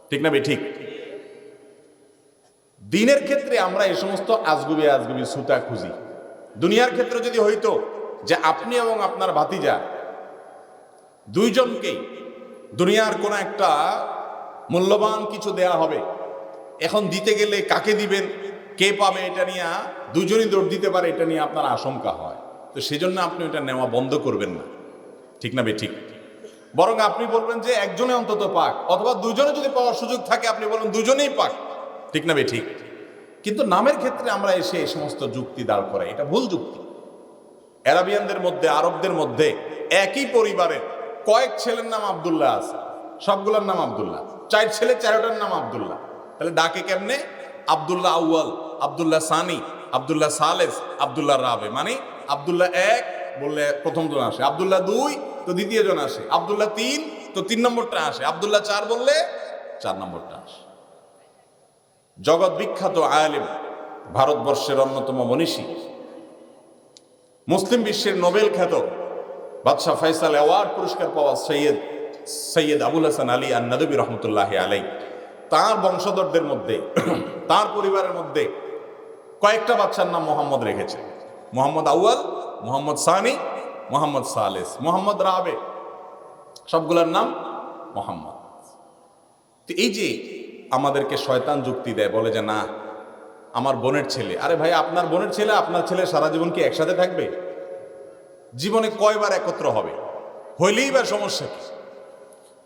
ঠিক না ভাই? ঠিক। দিনের ক্ষেত্রে আমরা এই সমস্ত আজগুবি আজগুবি সুতা খুঁজি। দুনিয়ার ক্ষেত্রে যদি হইতো যে আপনি এবং আপনার ভাতিজা দুইজনকেই দুনিয়ার কোন একটা মূল্যবান কিছু দেয়া হবে, এখন দিতে গেলে কাকে দিবেন, কে পাবে, এটা নিয়ে দুজনই দৌড় দিতে পারে, এটা নিয়ে আপনার আশঙ্কা হয়। তো সেজন্য আপনি এটা নেওয়া বন্ধ করবেন না, ঠিক না ভাই? ঠিক। বরং আপনি বলবেন যে একজনে অন্তত পাক, অথবা দুজনে যদি পাওয়ার সুযোগ থাকে আপনি বলবেন দুজনেই পাক, ঠিক না ভাই? ঠিক। কিন্তু নামের ক্ষেত্রে আমরা এসে এই সমস্ত যুক্তি দাঁড় করাই, এটা ভুল যুক্তি। আরবিয়ানদের মধ্যে, আরবদের মধ্যে একই পরিবারের কয়েক ছেলের নাম আব্দুল্লাহ আছে, সবগুলোর নাম আব্দুল্লাহ, 4 ছেলে 4টার নাম আব্দুল্লাহ। তাহলে ডাকে কেমনে? আব্দুল্লাহ আউয়াল, আব্দুল্লাহ সানি, আব্দুল্লাহ সালেস, আব্দুল্লাহ রাবে, মানে আব্দুল্লাহ 1 বললে প্রথম জন আসে, আব্দুল্লাহ 2 তো দ্বিতীয় জন আসে, আব্দুল্লাহ 3 তো 3 নম্বরটা আসে, আব্দুল্লাহ 4 বললে 4 নম্বরটা আসে। জগৎ বিখ্যাত আলেম, ভারতবর্ষের অন্যতম মনীষী, মুসলিম বিশ্বের নোবেল খ্যাত, বাদশাহ ফয়সাল অ্যাওয়ার্ড পুরস্কার পাওয়া সৈয়দ আবুল হাসান আলী আন-নাদবী রহমতুল্লাহি আলাইহি, তার বংশধরদের মধ্যে, তার পরিবারের মধ্যে কয়েকটা বাচ্চার নাম মোহাম্মদ রেখেছে। মোহাম্মদ আউয়াল, মোহাম্মদ সানি, মোহাম্মদ সালেস, মোহাম্মদ রাবে, সবগুলোর নাম মোহাম্মদ। তো এই যে আমাদেরকে শয়তান যুক্তি দেয়, বলে যে না আমার বোনের ছেলে। আরে ভাই, আপনার বোনের ছেলে আপনার ছেলে সারা জীবন কি একসাথে থাকবে? জীবনে কয়বার একত্র হবে? হইলেই বা সমস্যা কি?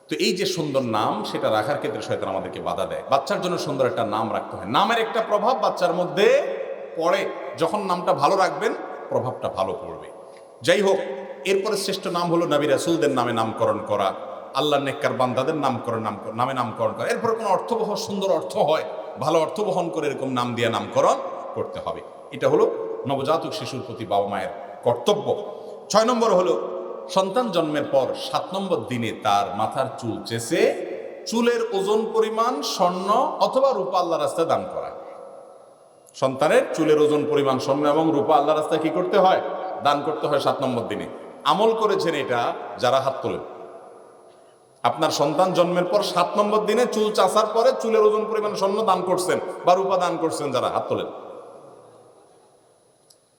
তো এই যে সুন্দর নাম, সেটা রাখার ক্ষেত্রে শয়তান আমাদেরকে বাধা দেয়। বাচ্চার জন্য সুন্দর একটা নাম রাখতে হয়, নামের একটা প্রভাব বাচ্চার মধ্যে পড়ে। যখন নামটা ভালো রাখবেন, প্রভাবটা ভালো পড়বে। যাই হোক, এরপরে শ্রেষ্ঠ নাম হলো নবী রাসূলদের নামে নামকরণ করা, আল্লাহর নেককার বান্দাদের নামে নামকরণ করা। এরপরে কোনো অর্থবহ সুন্দর অর্থ হয়, ভালো অর্থ বহন করে এরকম নাম দিয়ে নামকরণ করতে হবে। এটা হলো নবজাতক শিশুর প্রতি বাবা মায়ের কর্তব্য। 6 নম্বর হলো সন্তান জন্মের পর 7 নম্বর দিনে তার মাথার চুল চেঁচে চুলের ওজন পরিমাণ স্বর্ণ অথবা রূপা আল্লাহর রাস্তায় দান করা। সন্তানের চুলের ওজন পরিমাণ স্বর্ণ এবং রূপা আল্লাহর রাস্তায় কি করতে হয়? দান করতে হয় 7 নম্বর দিনে। আমল করেছেন এটা যারা, হাত তোলেন। আপনার সন্তান জন্মের পর 7 নম্বর দিনে চুল চাচার পরে চুলের ওজন পরিমাণ স্বর্ণ দান করছেন বা রূপা দান করছেন যারা, হাত তোলেন।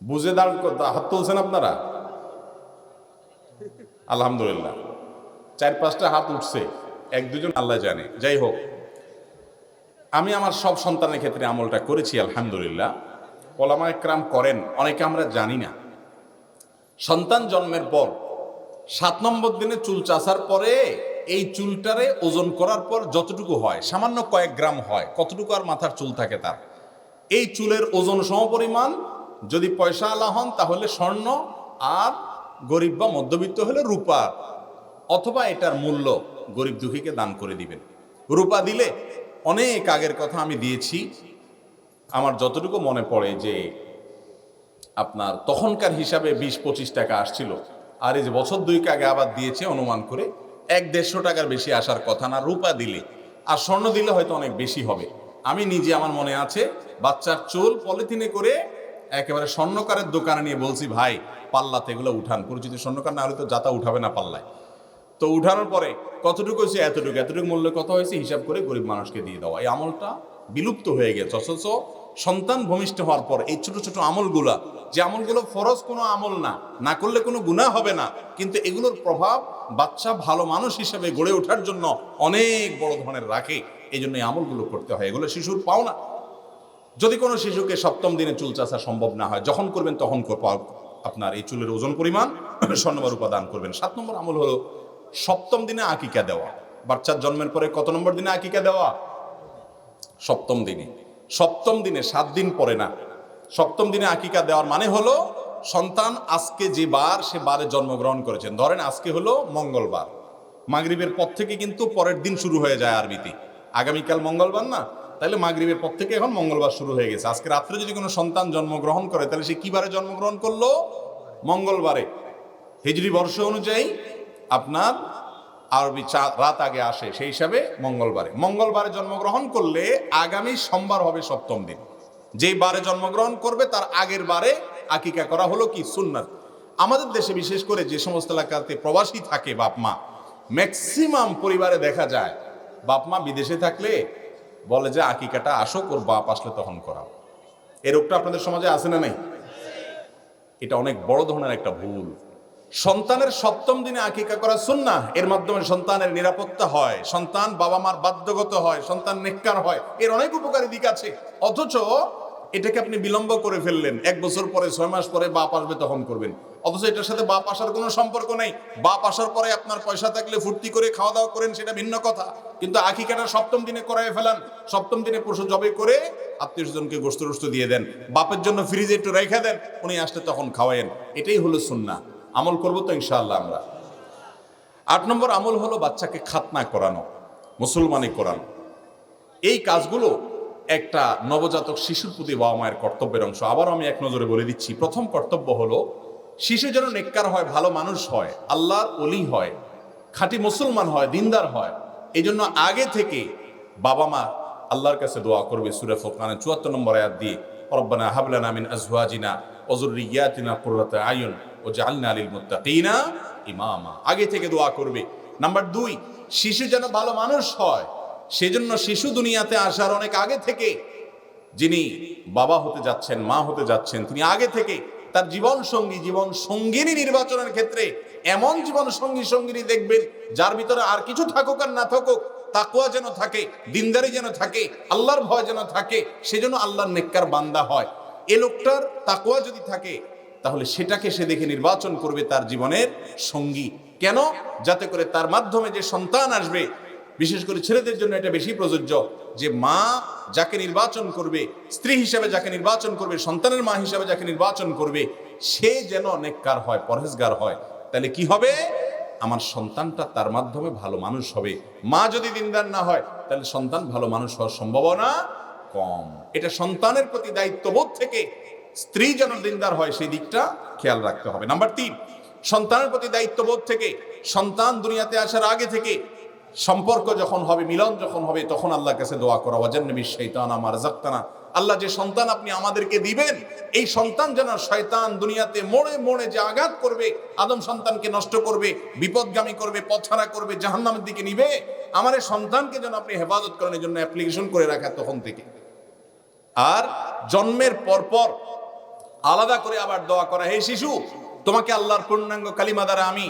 বুঝে হাত তুলছেন আপনারা? আলহামদুলিল্লাহ, 4-5টা হাত উঠছে, 1-2জন আল্লাহ জানে। যাই হোক, আমি আমার সব সন্তানের ক্ষেত্রে আমলটা করেছি আলহামদুলিল্লাহ। ওলামা একরাম করেন, অনেকে আমরা জানি না। সন্তান জন্মের পর 7 নম্বর দিনে চুল চাচার পরে এই চুলটারে ওজন করার পর যতটুকু হয়, সামান্য কয়েক গ্রাম হয়, কতটুকু আর মাথার চুল থাকে তার, এই চুলের ওজন সমপরিমাণ যদি পয়সা আলা হন তাহলে স্বর্ণ, আর গরিব বা মধ্যবিত্ত হলে রূপা, অথবা এটার মূল্য গরিব দুঃখীকে দান করে দিবেন। রূপা দিলে, অনেক আগের কথা আমি দিয়েছি, আমার যতটুকু মনে পড়ে যে আপনার তখনকার হিসাবে 20-25 টাকা আসছিল, আর এই যে বছর 2 আগে আবার দিয়েছে অনুমান করে 100-150 টাকার বেশি আসার কথা না রূপা দিলে। আর স্বর্ণ দিলে হয়তো অনেক বেশি হবে। আমি নিজে, আমার মনে আছে, বাচ্চার চুল পলিথিনে করে একেবারে স্বর্ণকারের দোকানে নিয়ে বলছি, ভাই পাল্লাতে এগুলো উঠান, পরিচিত স্বর্ণকার না হলে তো যাতা উঠাবে না পাল্লায়। তো উঠানোর পরে কতটুকু হয়েছে, এতটুকু মূল্য কত হয়েছে হিসাব করে গরিব মানুষকে দিয়ে দেওয়া। এই আমলটা বিলুপ্ত হয়ে গেছে। অথচ সন্তান ভূমিষ্ঠ হওয়ার পর এই ছোট ছোট আমলগুলা, যে আমলগুলো ফরজ কোনো আমল না, না করলে কোনো গুনাহ হবে না, কিন্তু এগুলোর প্রভাব বাচ্চা ভালো মানুষ হিসেবে গড়ে ওঠার জন্য অনেক বড় ধরনের রাখে। এই জন্য এই আমলগুলো করতে হয়, এগুলো শিশুর পাওনা। যদি কোনো শিশুকে 7ম দিনে চুল চাচা সম্ভব না হয়, যখন করবেন তখন আপনার এই চুলের ওজন পরিমাণ স্বর্ণ বা রূপা দান করবেন। 7 নম্বর আমল হলো 7ম দিনে আকিকা দেওয়া। বাচ্চার জন্মের পরে কত নম্বর দিনে আকিকা দেওয়া? 7ম দিনে। 7ম দিনে, 7 দিন পরে না। 7ম দিনে আকিকা দেওয়ার মানে হলো সন্তান আজকে যে বার, সে বারে জন্মগ্রহণ করেছেন। ধরেন আজকে হলো মঙ্গলবার, মাগরিবের পর থেকে কিন্তু পরের দিন শুরু হয়ে যায় আরবিতে। আগামীকাল মঙ্গলবার না, তাহলে মাগরিবের পর থেকে এখন মঙ্গলবার শুরু হয়ে গেছে। আজকে রাত্রে যদি কোনো সন্তান জন্মগ্রহণ করে, তাহলে সে কি বারে জন্মগ্রহণ করলো? মঙ্গলবারে। হিজরি বর্ষ অনুযায়ী আপনার আরবি রাত আগে আসে, সেই হিসাবে মঙ্গলবারে জন্মগ্রহণ করলে আগামী সোমবার হবে 7ম দিন। যেই বারে জন্মগ্রহণ করবে তার আগের বারে আকিকা করা হলো কি সুন্নাত। আমাদের দেশে বিশেষ করে যে সমস্ত এলাকাতে প্রবাসী থাকে বাপ মা, ম্যাক্সিমাম পরিবারে দেখা যায় বাপ মা বিদেশে থাকলে বলে যে আকিকাটা আসুক, ওর বাপ আসলে তখন করাও। এই রোগটা আপনাদের সমাজে আছে না নাই? এটা অনেক বড় ধরনের একটা ভুল। সন্তানের 7ম দিনে আকিকা করা সুন্নাহ, এর মাধ্যমে সন্তানের নিরাপত্তা হয়, সন্তান বাবা মার বাধ্যগত হয়, সন্তান নেককার হয়, এর অনেক উপকারী দিক আছে। অথচ এটাকে আপনি বিলম্ব করে ফেললেন, 1 বছর পরে, 6 মাস পরে বাপ আসবে তখন করবেন। অথচ এটার সাথে বাপ আসার কোনো সম্পর্ক নেই। বাপ আসার পরে আপনার পয়সা থাকলে ফুর্তি করে খাওয়া দাওয়া করেন, সেটা ভিন্ন কথা, কিন্তু আকিকাটা 7ম দিনে করায় ফেলান। 7ম দিনে পশু জবে করে আত্মীয় স্বজনকে গোশত টোস্ত দিয়ে দেন, বাপের জন্য ফ্রিজে একটু রেখে দেন, উনি আসলে তখন খাওয়ায়েন। এটাই হলো সুন্নাহ। আমল করবো তো ইনশাআল্লাহ আমরা। 8 নম্বর আমল হলো বাচ্চাকে খাতনা করানো, মুসলমানি করানো। এই কাজগুলো একটা নবজাতক শিশুর প্রতি বাবা মায়ের কর্তব্যের অংশ। আবার আমি এক নজরে বলে দিচ্ছি, প্রথম কর্তব্য হলো শিশু যেন নেককার হয়, ভালো মানুষ হয়, আল্লাহর ওলি হয়, খাঁটি মুসলমান হয়, দিনদার হয়। এই জন্য আগে থেকে বাবা মা আল্লাহর কাছে দোয়া করবে সূরা ফুরকানের 74 নম্বর আয়াত দিয়ে, রব্বানা হাব লানা মিন আজওয়াজিনা ওয়া যুররিয়াতিনা কুররাতা আয়ুন ওয়াজআলনা লিল মুত্তাকিনা ইমামা। আগে থেকে দোয়া করবে। নাম্বার 2, শিশু যেন ভালো মানুষ হয়, সেজন্য শিশু দুনিয়াতে আসার অনেক আগে থেকে যিনি বাবা হতে যাচ্ছেন, মা হতে যাচ্ছেন, তিনি আগে থেকে তার জীবন সঙ্গিনী নির্বাচনের ক্ষেত্রে এমন জীবন সঙ্গিনী দেখবেন যার ভিতরে আর কিছু থাকুক আর না থাকুক, তাকওয়া যেন থাকে, দিনদারি যেন থাকে, আল্লাহর ভয় যেন থাকে, সেজন্য আল্লাহর নেককার বান্দা হয়। এ লোকটার তাকওয়া যদি থাকে তাহলে সেটাকে সে দেখে নির্বাচন করবে তার জীবনের সঙ্গী। কেন? যাতে করে তার মাধ্যমে যে সন্তান আসবে, বিশেষ করে ছেলেদের জন্য এটা বেশি প্রযোজ্য, যে মা যাকে নির্বাচন করবে, স্ত্রী হিসেবে যাকে নির্বাচন করবে, সন্তানের মা হিসেবে যাকে নির্বাচন করবে, সে যেন নেককার হয়, পরহেজগার হয়। তাহলে কি হবে? আমার সন্তানটা তার মাধ্যমে ভালো মানুষ হবে। মা যদি দিনদার না হয়, তাহলে সন্তান ভালো মানুষ হওয়ার সম্ভাবনা কম। এটা সন্তানের প্রতি দায়িত্ববোধ থেকে স্ত্রী যেন দিনদার হয়, সেই দিকটা খেয়াল রাখতে হবে। নাম্বার 3, সন্তানের প্রতি দায়িত্ববোধ থেকে সন্তান দুনিয়াতে আসার আগে থেকে সম্পর্ক যখন হবে, মিলন যখন হবে, তখন আল্লাহর কাছে দোয়া করা, ওয়াজান্নাবিশ শাইতানা মা রাযাকতানা। আল্লাহ, যে সন্তান আপনি আমাদেরকে দিবেন, এই সন্তান যেন শয়তান দুনিয়াতে মোড়ে মোড়ে যে আঘাত করবে, আদম সন্তানকে নষ্ট করবে, বিপদগামী করবে, পথহারা করবে, জাহান্নামের দিকে নিবে, আমার এই সন্তানকে যেন আপনি হেফাজত করেন, এই জন্য অ্যাপ্লিকেশন করে রাখা তখন থেকে। আর জন্মের পরপর আলাদা করে আবার দোয়া করা, হে শিশু, তোমাকে আল্লাহর পূর্ণাঙ্গ কালিমা দ্বারা আমি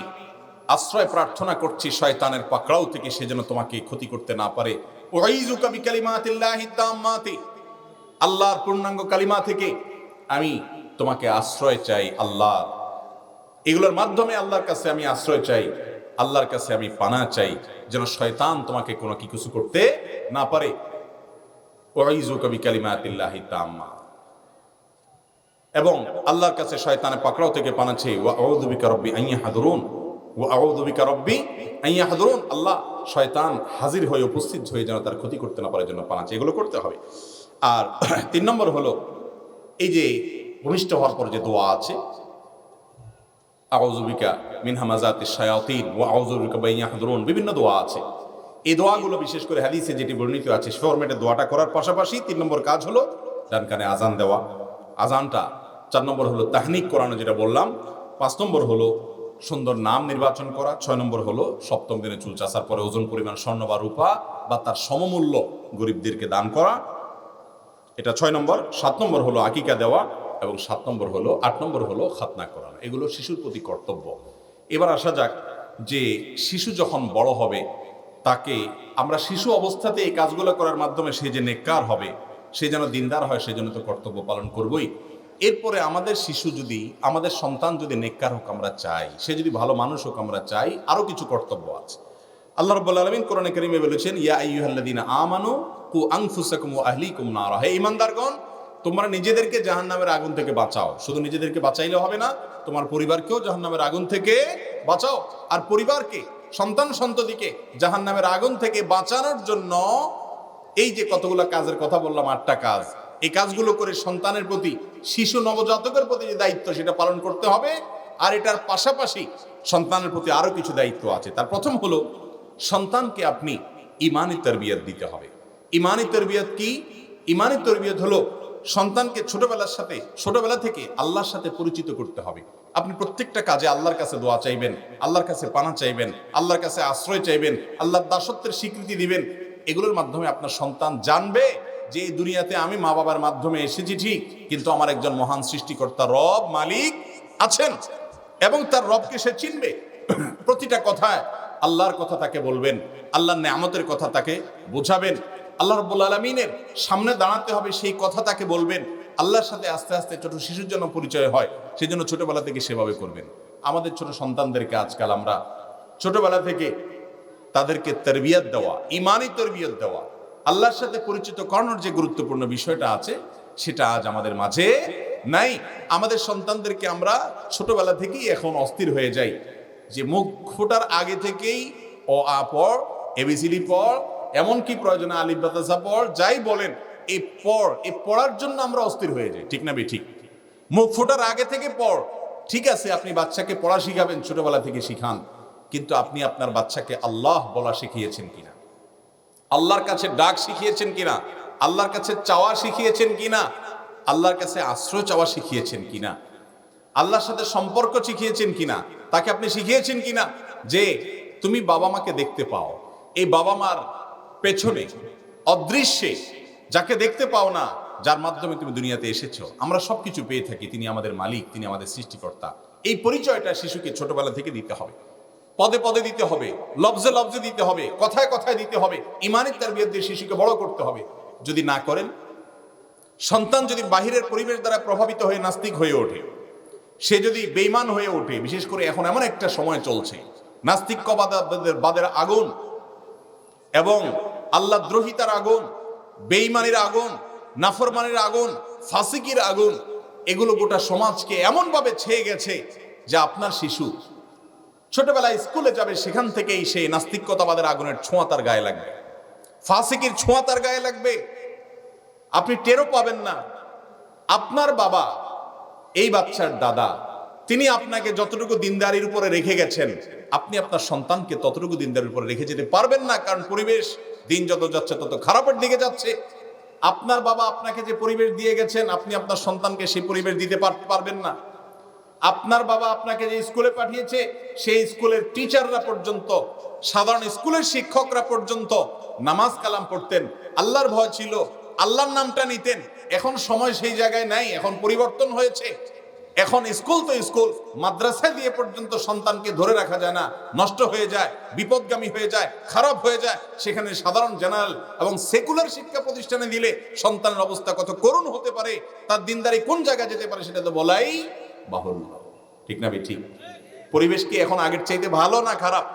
আশ্রয় প্রার্থনা করছি শয়তানের পাকড়াও থেকে, সে যেন তোমাকে ক্ষতি করতে না পারে। উঈযুকা বিকালিমাতিল্লাহি তাম্মাতি, আল্লাহর পূর্ণাঙ্গ কালিমা থেকে আমি তোমাকে আশ্রয় চাই। আল্লাহ, এগুলোর মাধ্যমে আল্লাহর কাছে আমি আশ্রয় চাই, আল্লাহর কাছে আমি পানা চাই, যেন শয়তান তোমাকে কোনো কিছু করতে না পারে। উঈযুকা বিকালিমাতিল্লাহি তাম্মা, এবং আল্লাহর কাছে শয়তানের পাকড়াও থেকে পানা চাই। ওয়া আউযু বিকা রাব্বি আন ইয়াহদুরুন, ওয়া আউযু বিকা রাব্বি আন ইয়াহদুরুন, আল্লাহ, শয়তান হাজির হয়ে উপস্থিত হয়ে যেন তার ক্ষতি করতে না পারে, জন্য পানা চাই। এগুলো করতে হবে। আর 3 নম্বর হলো, এই যে ভূমিষ্ঠ হওয়ার পর যে দোয়া আছে, আউযু বিকা মিন হামাযাতিশ শায়াতিন ওয়া আউযু বিকা আন ইয়াহদুরুন, বিভিন্ন দোয়া আছে। এই দোয়াগুলো বিশেষ করে হাদিসে যেটি বর্ণিত আছে, সে ফরম্যাটে দোয়াটা করার পাশাপাশি 3 নম্বর কাজ হলো ডান কানে আজান দেওয়া, আজানটা। 4 নম্বর হলো তাহনিক করানো, যেটা বললাম। 5 নম্বর হলো সুন্দর নাম নির্বাচন করা। 6 নম্বর হলো সপ্তম দিনে চুল চাষার পরে ওজন পরিমাণ স্বর্ণ বা রূপা বা তার সমমূল্য গরিবদেরকে দান করা, এটা 6 নম্বর। 7 নম্বর হলো আকিকা দেওয়া, এবং 8 নম্বর হলো খাতনা করানো। এগুলো শিশুর প্রতি কর্তব্য। এবার আসা যাক, যে শিশু যখন বড় হবে, তাকে আমরা শিশু অবস্থাতে এই কাজগুলো করার মাধ্যমে সে যে নেককার হবে, সে যেন দিনদার হয়, সেজন্য তো কর্তব্য পালন করবই। এরপরে আমাদের শিশু যদি, আমাদের সন্তান যদি নেককার হোক আমরা চাই, সে যদি ভালো মানুষ হোক আমরা চাই, আরো কিছু কর্তব্য আছে। আল্লাহ রাব্বুল আলামিন কোরআনে কারীমে বলেছেন, ইয়া আইয়ুহাল্লাযীনা আমানু কু আনফুসাকুম ওয়া আহলিকুম নারা, হে ঈমানদারগণ, তোমরা নিজেদেরকে জাহান্নামের আগুন থেকে বাঁচাও। শুধু নিজেদেরকে বাঁচাইলে হবে না, তোমার পরিবারকেও জাহান্নামের আগুন থেকে বাঁচাও। আর পরিবারকে, সন্তান সন্ততিকে জাহান্নামের আগুন থেকে বাঁচানোর জন্য এই যে কতগুলো কাজের কথা বললাম, 8টা কাজ, এই কাজগুলো করে সন্তানের প্রতি, শিশু নবজাতকের প্রতি যে দায়িত্ব, সেটা পালন করতে হবে। আর এটার পাশাপাশি সন্তানের প্রতি আরো কিছু দায়িত্ব আছে। তার প্রথম হলো, সন্তানকে আপনি ঈমানি তারবিয়ত দিতে হবে। ঈমানি তারবিয়ত কি? ঈমানি তারবিয়ত হলো সন্তানকে ছোটবেলা থেকে আল্লাহর সাথে পরিচিত করতে হবে। আপনি প্রত্যেকটা কাজে আল্লাহর কাছে দোয়া চাইবেন, আল্লাহর কাছে পানা চাইবেন, আল্লাহর কাছে আশ্রয় চাইবেন, আল্লাহর দাসত্বের স্বীকৃতি দিবেন। এগুলোর মাধ্যমে আপনার সন্তান জানবে যে এই দুনিয়াতে আমি মা বাবার মাধ্যমে এসেছি ঠিক, কিন্তু আমার একজন মহান সৃষ্টিকর্তা রব, মালিক আছেন, এবং তার রবকে সে চিনবে। প্রতিটা কথায় আল্লাহর কথা তাকে বলবেন, আল্লাহর নেয়ামতের কথা তাকে বোঝাবেন, আল্লাহ রাব্বুল আলামিনের সামনে দাঁড়াতে হবে, সেই কথা তাকে বলবেন। আল্লাহর সাথে আস্তে আস্তে ছোট শিশুর জন্য পরিচয় হয়, সেই জন্য ছোটবেলা থেকে সেভাবে করবেন। আমাদের ছোট সন্তানদেরকে আজকাল আমরা ছোটবেলা থেকে তাদেরকে তারবিয়ত দেওয়া, ঈমানি তারবিয়ত দেওয়া, আল্লাহর সাথে পরিচিত করানোর যে গুরুত্বপূর্ণ বিষয়টা আছে, সেটা আজ আমাদের মাঝে নাই। আমাদের সন্তানদেরকে আমরা ছোটবেলা থেকেই এখন অস্থির হয়ে যাই, যে মুখ ফোটার আগে থেকেই অ আ পড়, এবিসিডি পড়, এমনকি প্রয়োজনে আলিফ বা তা পড়, যাই বলেন এই পড়ার জন্য আমরা অস্থির হয়ে যাই। ঠিক না ঠিক? মুখ ফোটার আগে থেকে পড়, ঠিক আছে, আপনি বাচ্চাকে পড়া শিখাবেন, ছোটবেলা থেকে শিখান, কিন্তু আপনি আপনার বাচ্চাকে আল্লাহ বলা শিখিয়েছেন কিনা? আল্লাহর কাছে ডাক শিখিয়েছেন কিনা? আল্লাহর কাছে চাওয়া শিখিয়েছেন কিনা? আল্লাহর কাছে আশ্রয় চাওয়া শিখিয়েছেন কিনা? আল্লাহর সাথে সম্পর্ক শিখিয়েছেন কিনা? তাকে আপনি শিখিয়েছেন কিনা যে তুমি বাবা মাকে দেখতে পাও, এই বাবা মার পেছনে অদৃশ্যে যাকে দেখতে পাও না, যার মাধ্যমে তুমি দুনিয়াতে এসেছো, আমরা সবকিছু পেয়ে থাকি, তিনি আমাদের মালিক, তিনি আমাদের সৃষ্টিকর্তা। এই পরিচয়টা শিশুকে ছোটবেলা থেকে দিতে হবে, পদে পদে দিতে হবে, লফজে লফজে দিতে হবে, কথায় কথায় দিতে হবে। ঈমানের তারবিয়ত দিয়ে শিশুকে বড় করতে হবে। যদি না করেন, সন্তান যদি বাহিরের পরিবেশ দ্বারা প্রভাবিত হয়ে নাস্তিক হয়ে ওঠে, সে যদি বেঈমান হয়ে ওঠে, বিশেষ করে এখন এমন একটা সময় চলছে নাস্তিক্যবাদের আগুন এবং আল্লাহ দ্রোহিতার আগুন, বেঈমানির আগুন, নাফরমানির আগুন, ফাসিকির আগুন, এগুলো গোটা সমাজকে এমনভাবে ছেয়ে গেছে যে আপনার শিশু ছোটবেলায় স্কুলে যাবে, সেখান থেকেই সেই নাস্তিক্যতাবাদের আগুনের ছোঁয়া তার গায়ে লাগবে, ফাসিকির ছোঁয়া তার গায়ে লাগবে, আপনি টেরও পাবেন না। আপনার বাবা, এই বাচ্চার দাদা, তিনি আপনাকে যতটুকু দিনদারির উপরে রেখে গেছেন, আপনি আপনার সন্তানকে ততটুকু দিনদারির উপরে রেখে যেতে পারবেন না, কারণ পরিবেশ দিন যত যাচ্ছে তত খারাপের দিকে যাচ্ছে। আপনার বাবা আপনাকে যে পরিবেশ দিয়ে গেছেন, আপনি আপনার সন্তানকে সেই পরিবেশ দিতে পারবেন না। আপনার বাবা আপনাকে যে স্কুলে পাঠিয়েছে, সেই স্কুলের টিচাররা পর্যন্ত, সাধারণ স্কুলের শিক্ষকরা পর্যন্ত নামাজ কালাম পড়তেন, আল্লাহর ভয় ছিল, আল্লাহর নামটা নিতেন। এখন সময় সেই জায়গায় নাই, এখন পরিবর্তন হয়েছে। এখন স্কুল তো স্কুল, মাদ্রাসায় দিয়ে পর্যন্ত সন্তানকে ধরে রাখা যায় না, নষ্ট হয়ে যায়, বিপদগামী হয়ে যায়, খারাপ হয়ে যায়। সেখানে সাধারণ জেনারেল এবং সেকুলার শিক্ষা প্রতিষ্ঠানে দিলে সন্তানের অবস্থা কত করুণ হতে পারে, তার দিনদারি কোন জায়গায় যেতে পারে সেটা তো বলাই বাহুল্য। ঠিক না ঠিক? পরিবেশ কি এখন আগের চাইতে ভালো না খারাপ?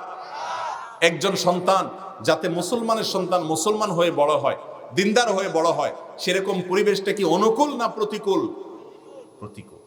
একজন সন্তান যাতে মুসলমানের সন্তান মুসলমান হয়ে বড় হয়, দিনদার হয়ে বড় হয়, সেরকম পরিবেশটা কি অনুকূল না প্রতিকূল? প্রতিকূল।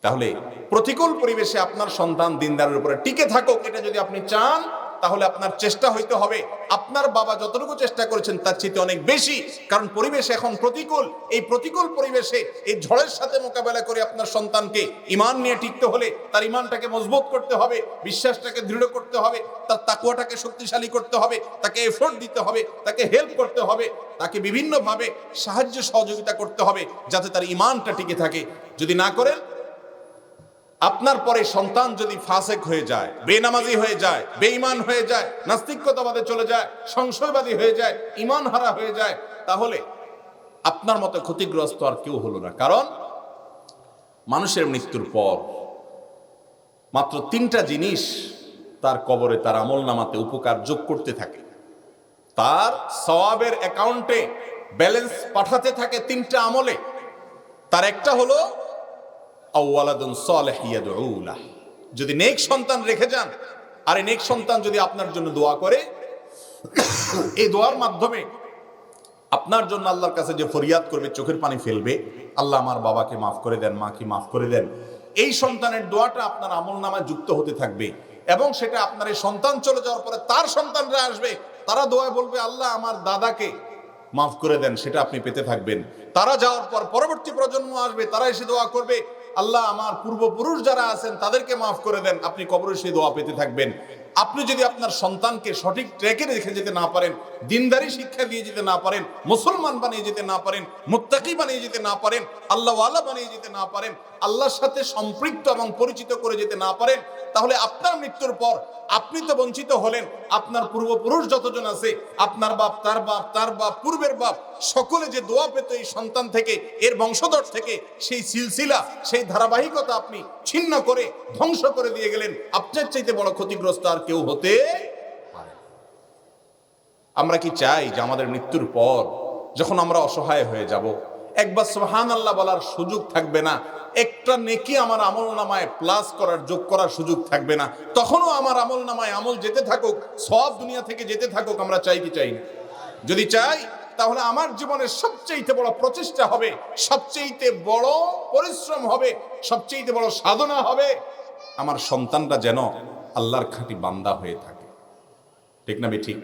তাহলে প্রতিকূল পরিবেশে আপনার সন্তান দিনদারের উপরে টিকে থাকুক, এটা যদি আপনি চান, তাহলে আপনার চেষ্টা হইতে হবে আপনার বাবা যতটুকু চেষ্টা করেছেন তার চেয়ে অনেক বেশি। কারণ পরিবেশ এখন প্রতিকূল। এই প্রতিকূল পরিবেশে এই ঝড়ের সাথে মোকাবেলা করে আপনার সন্তানকে ঈমান নিয়ে টিকতে হলে তার ঈমানটাকে মজবুত করতে হবে, বিশ্বাসটাকে দৃঢ় করতে হবে, তার তাকওয়াটাকে শক্তিশালী করতে হবে, তাকে এফোর্ট দিতে হবে, তাকে হেল্প করতে হবে, তাকে বিভিন্নভাবে সাহায্য সহযোগিতা করতে হবে যাতে তার ঈমানটা টিকে থাকে। যদি না করেন, আপনার পরে সন্তান যদি ফাসেক হয়ে যায়, বেনামাজি হয়ে যায়, বেঈমান হয়ে যায়, নাস্তিক্যতাবাদে চলে যায়, সংশয়বাদী হয়ে যায়, ঈমান হারা হয়ে যায়, তাহলে আপনার মতো ক্ষতিগ্রস্ত আর কেউ হলো না। কারণ মানুষের মৃত্যুর পর মাত্র 3টা জিনিস তার কবরে, তার আমলনামাতে উপকার যোগ করতে থাকে, তার সওয়াবের অ্যাকাউন্টে ব্যালেন্স পাঠাতে থাকে 3টা আমলে। তার একটা হলো আওয়ালাদুন সালেহ ইয়াদউ লাহ, যদি নেক সন্তান রেখে যান, আর এই নেক সন্তান যদি আপনার জন্য দোয়া করে, এই দোয়ার মাধ্যমে আপনার জন্য আল্লাহর কাছে যে ফরিয়াদ করবে, চোখের পানি ফেলবে, আল্লাহ আমার বাবাকে মাফ করে দেন, মাকে মাফ করে দেন, এই সন্তানের দোয়াটা আপনার আমলনামায় যুক্ত হতে থাকবে। এবং সেটা আপনার এই সন্তান চলে যাওয়ার পরে তার সন্তানরা আসবে, তারা দোয়ায় বলবে আল্লাহ আমার দাদাকে মাফ করে দেন, সেটা আপনি পেতে থাকবেন। তারা যাওয়ার পর পরবর্তী প্রজন্ম আসবে, তারা এসে দোয়া করবে আল্লাহ আমার পূর্বপুরুষ যারা আছেন তাদেরকে মাফ করে দেন, আপনি কবরে সেই দোয়া পেতে থাকবেন। আপনি যদি আপনার সন্তানকে সঠিক ট্র্যাকে রেখে যেতে না পারেন, দিনদারি শিক্ষা দিয়ে যেতে না পারেন, মুসলমান বানিয়ে যেতে না পারেন, মুত্তাকি বানিয়ে যেতে না পারেন, আল্লাহওয়ালা বানিয়ে যেতে না পারেন, আল্লাহর সাথে সম্পৃক্ত এবং পরিচিত করে যেতে না পারেন, তাহলে আপনার মৃত্যুর পর আপনি তো বঞ্চিত হলেন, আপনার পূর্বপুরুষ যতজন আছে, আপনার বাপ, তার বাপ, তার বাপ, পূর্বের বাপ, সকলে যে দোয়া পেত এই সন্তান থেকে, এর বংশধর থেকে, সেই সিলসিলা, সেই ধারাবাহিকতা আপনি ছিন্ন করে ধ্বংস করে দিয়ে গেলেন। আপনার চাইতে বড় ক্ষতিগ্রস্ত আর কেউ হতে পারে। আমরা কি চাই যে আমাদের মৃত্যুর পর যখন আমরা অসহায় হয়ে যাব, একবার সুবহানাল্লাহ বলার সুযোগ থাকবে না, একটা নেকি আমার আমলনামায় প্লাস করার, যোগ করার সুযোগ থাকবে না, তখনও আমার আমলনামায় আমল যেতে থাকুক, সব দুনিয়া থেকে যেতে থাকুক? আমরা চাই কি চাই না? যদি চাই, তাহলে আমার জীবনের সবচেয়ে বড় প্রচেষ্টা হবে, সবচেয়ে বড় পরিশ্রম হবে, সবচেয়ে বড় সাধনা হবে, আমার সন্তানটা যেন আল্লাহর খাঁটি বান্দা হয়ে থাকে। ঠিক না ঠিক?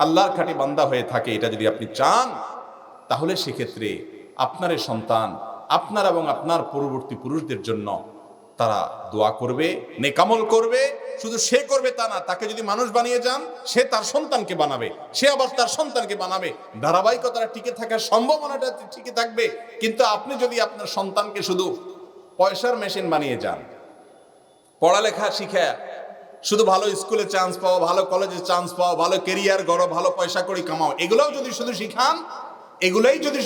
আল্লাহর খাঁটি বান্দা হয়ে থাকে, এটা যদি আপনি চান, তাহলে সেক্ষেত্রে আপনার এই সন্তান, আপনার এবং আপনার পরবর্তী পুরুষদের জন্য তারা দোয়া করবে, নেকামল করবে। শুধু সে করবে তা না, তাকে যদি মানুষ বানিয়ে যান, সে তার সন্তানকে বানাবে, সে আবার তার সন্তানকে বানাবে, ধারাবাহিকতাটা টিকে থাকার সম্ভাবনাটা টিকে থাকবে। কিন্তু আপনি যদি আপনার সন্তানকে শুধু পয়সার মেশিন বানিয়ে যান, পড়ালেখা শিখে শুধু ভালো স্কুলে চান্স পাও, ভালো কলেজে চান্স পাও, ভালো কেরিয়ার গড়ো, ভালো পয়সা করি কামাও, এগুলোই যদি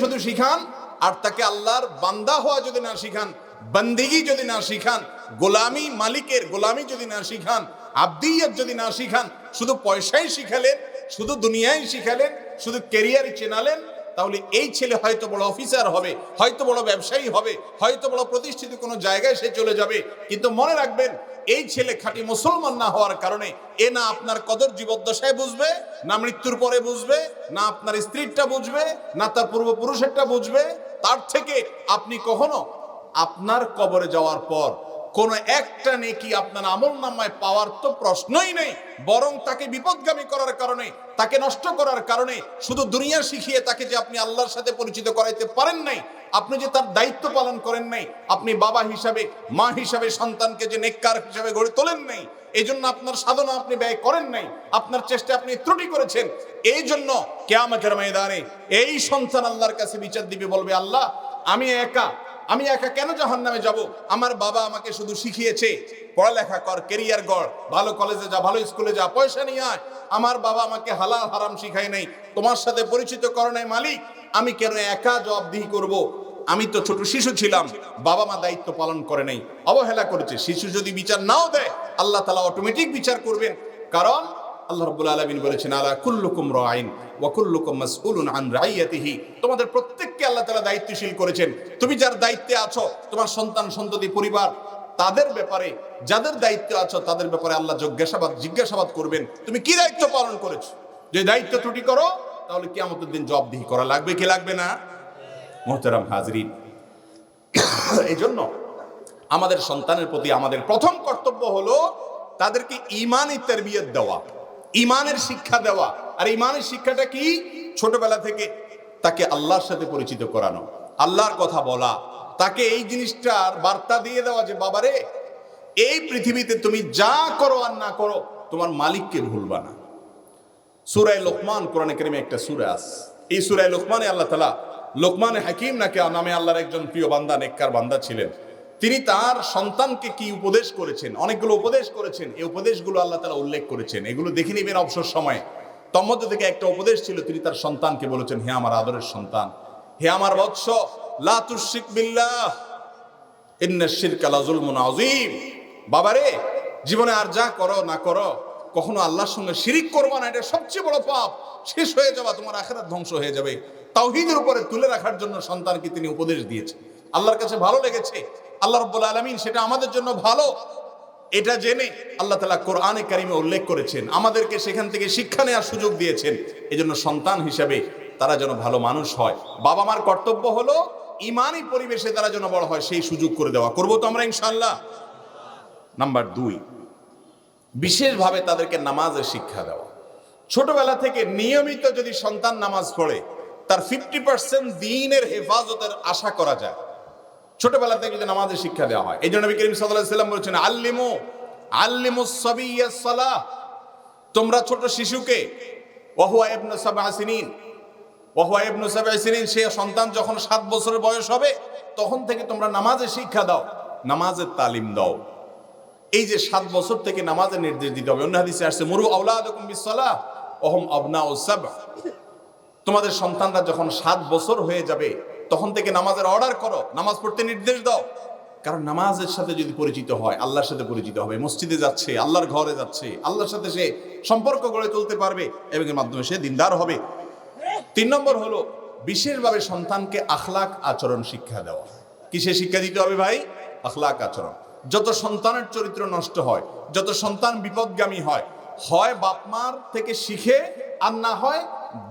শুধু শিখান, আর তাকে আল্লাহর বান্দা হওয়া যদি না শিখান, বন্দেগী যদি না শিখান, গোলামি, মালিকের গোলামি যদি না শিখান, আব্দিয়ত যদি না শিখান, শুধু পয়সাই শিখালেন, শুধু দুনিয়ায় শিখালেন, শুধু কেরিয়ারই চেনালেন, তাহলে এই ছেলে হয়তো বড় অফিসার হবে, হয়তো বড় ব্যবসায়ী হবে, হয়তো বড় প্রতিষ্ঠিত কোনো জায়গায় সে চলে যাবে। কিন্তু মনে রাখবেন, এই ছেলে খাঁটি মুসলমান না হওয়ার কারণে এ না আপনার কদর জীবদ্দশায় বুঝবে, না মৃত্যুর পরে বুঝবে, না আপনার স্ত্রীরটা বুঝবে, না তার পূর্বপুরুষেরটা বুঝবে। তার থেকে আপনি কখনো আপনার কবরে যাওয়ার পর কোন একটা নেকি আপনার আমলনামায় পাওয়ার তো প্রশ্নই নেই, বরং তাকে বিপদগামী করার কারণে, তাকে নষ্ট করার কারণে, শুধু দুনিয়া শিখিয়ে তাকে যে আপনি আল্লাহর সাথে পরিচিত করাইতে পারেন নাই, আপনি যে তার দায়িত্ব পালন করেন নাই, আপনি বাবা হিসাবে মা হিসাবে সন্তানকে যে নেককার হিসাবে গড়ে তোলেন নাই, এই জন্য আপনার সাধনা আপনি ব্যয় করেন নাই, আপনার চেষ্টা আপনি ত্রুটি করেছেন। এই জন্য কিয়ামতের ময়দানে এই সন্তান আল্লাহর কাছে বিচার দিবে, বলবে আল্লাহ আমি একা কেন জাহান্নামে যাব? আমার বাবা আমাকে শুধু শিখিয়েছে পড়ালেখা কর, ক্যারিয়ার গড়, ভালো কলেজে যা, ভালো স্কুলে যা, পয়সা নিয়ে আয়। আমার বাবা আমাকে হালাল হারাম শিখায় নাই, তোমার সাথে পরিচিত করে নাই। মালিক, আমি কেন একা জবাবদিহি করব? আমি তো ছোট শিশু ছিলাম, বাবা মা দায়িত্ব পালন করে নাই, অবহেলা করেছে। শিশু যদি বিচার নাও দেয়, আল্লাহ তাআলা অটোমেটিক বিচার করবেন। কারণ আল্লাহ রাব্বুল আলামিন বলেছেন, আলা কুল্লুকুম রাইন ওয়া কুল্লুকুম মাসউলুন আন রাইয়াতিহি। তোমাদের প্রত্যেককে আল্লাহ তাআলা দায়িত্বশীল করেছেন। তুমি যার দায়িত্বে আছো, তোমার সন্তান সন্ততি পরিবার, তাদের ব্যাপারে, যাদের দায়িত্ব আছো তাদের ব্যাপারে আল্লাহ জিজ্ঞাসাবাদ করবেন, তুমি কি দায়িত্ব পালন করেছো। যে দায়িত্ব ত্রুটি করো, তাহলে কিয়ামতের দিন জবাবদিহি করা লাগবে কি লাগবে না? মুহতারাম হাজরিন, এই জন্য আমাদের সন্তানের প্রতি আমাদের প্রথম কর্তব্য হলো তাদেরকে ঈমানি তারবিয়ত দেওয়া, ঈমানের শিক্ষা দেওয়া। আর ঈমানের শিক্ষাটা কি? ছোটবেলা থেকে তাকে আল্লাহর সাথে পরিচিত করানো, আল্লাহর কথা বলা, তাকে এই জিনিসটার বার্তা দিয়ে দেওয়া যে বাবারে, এই পৃথিবীতে তুমি যা করো আর না করো, তোমার মালিককে ভুলবা না। সূরা লোকমান, কোরআনে কারিমে একটা সূরা আছে। এই সূরা লোকমানে আল্লাহ তাআলা লোকমান হাকিম নামে আল্লাহর একজন প্রিয় বান্দা, নেককার বান্দা ছিলেন। তিনি তার সন্তানকে কি উপদেশ করেছেন, অনেকগুলো উপদেশ করেছেন। এই উপদেশগুলো আল্লাহ তাআলা উল্লেখ করেছেন, এগুলো দেখে নেবেন অবসর সময়ে। তার মধ্যে থেকে একটা উপদেশ ছিল, তিনি তার সন্তানকে বলেছেন, হে আমার আদরের সন্তান, হে আমার বৎস, লা তুশরিক বিল্লাহ ইন্নাশ শিরকা লাযুলমুন আযীম। বাবারে, জীবনে আর যা করো না করো, কখনো আল্লাহর সঙ্গে শিরিক করবা না, এটা সবচেয়ে বড় পাপ। শেষ হয়ে যাবে, তোমার আখিরাত ধ্বংস হয়ে যাবে। তাওহীদের উপরে তুলে রাখার জন্য সন্তানকে তিনি উপদেশ দিয়েছেন। আল্লাহর কাছে ভালো লেগেছে, আল্লাহ রাব্বুল আলামিন সেটা আমাদের জন্য ভালো, এটা জেনে আল্লাহ তাআলা কোরআনে কারিমে উল্লেখ করেছেন, আমাদেরকে সেখান থেকে শিক্ষা নেওয়ার সুযোগ দিয়েছেন। এজন্য সন্তান হিসাবে তারা যেন ভালো মানুষ হয়। বাবা মার কর্তব্য হলো ঈমানি পরিবেশে তারা যেন বড় হয়, সেই সুযোগ করে দেওয়া। করবো তো আমরা ইনশাআল্লাহ। নাম্বার 2, বিশেষভাবে তাদেরকে নামাজের শিক্ষা দেওয়া। ছোটবেলা থেকে নিয়মিত যদি সন্তান নামাজ পড়ে, তার 50% দ্বীনের হেফাজতের আশা করা যায়, ছোটবেলা থেকে যদি নামাজের শিক্ষা দেওয়া হয়। এই জন্য নবী করিম সাল্লাল্লাহু আলাইহি ওয়াসাল্লাম বলেছেন, আল্লিমুস সাবিয়্যাস সালাহ, তোমরা ছোট শিশুকে, ওয়াহুয়া ইবনু সাব'a সিনিন, সে সন্তান যখন 7 বছরের বয়স হবে, তখন থেকে তোমরা নামাজের শিক্ষা দাও, নামাজের তালিম দাও। এই যে 7 বছর থেকে নামাজের নির্দেশ দিতে হবে। অন্য হাদিসে আসছে, মুরু আওলাদাকুম বিসসালাহ ওয়া হুম আবনাউ সাব'a, তোমাদের সন্তানরা যখন 7 বছর হয়ে যাবে, তখন থেকে নামাজের অর্ডার করো, নামাজ পড়তে নির্দেশ দাও। কারণ নামাজের সাথে যদি পরিচিত হয়, আল্লাহর সাথে পরিচিত হবে, মসজিদে যাচ্ছে, আল্লাহর ঘরে যাচ্ছে, আল্লাহর সাথে সে সম্পর্ক গড়ে তুলতে পারবে এবং এর মাধ্যমে সে দিনদার হবে। 3 নম্বর হলো বিশেষভাবে সন্তানকে আখলাক আচরণ শিক্ষা দেওয়া। কিসে শিক্ষা দিতে হবে ভাই? আখলাক আচরণ। যত সন্তানের চরিত্র নষ্ট হয়, যত সন্তান বিপদগামী হয়, হয় বাপমার থেকে শিখে, আর না হয়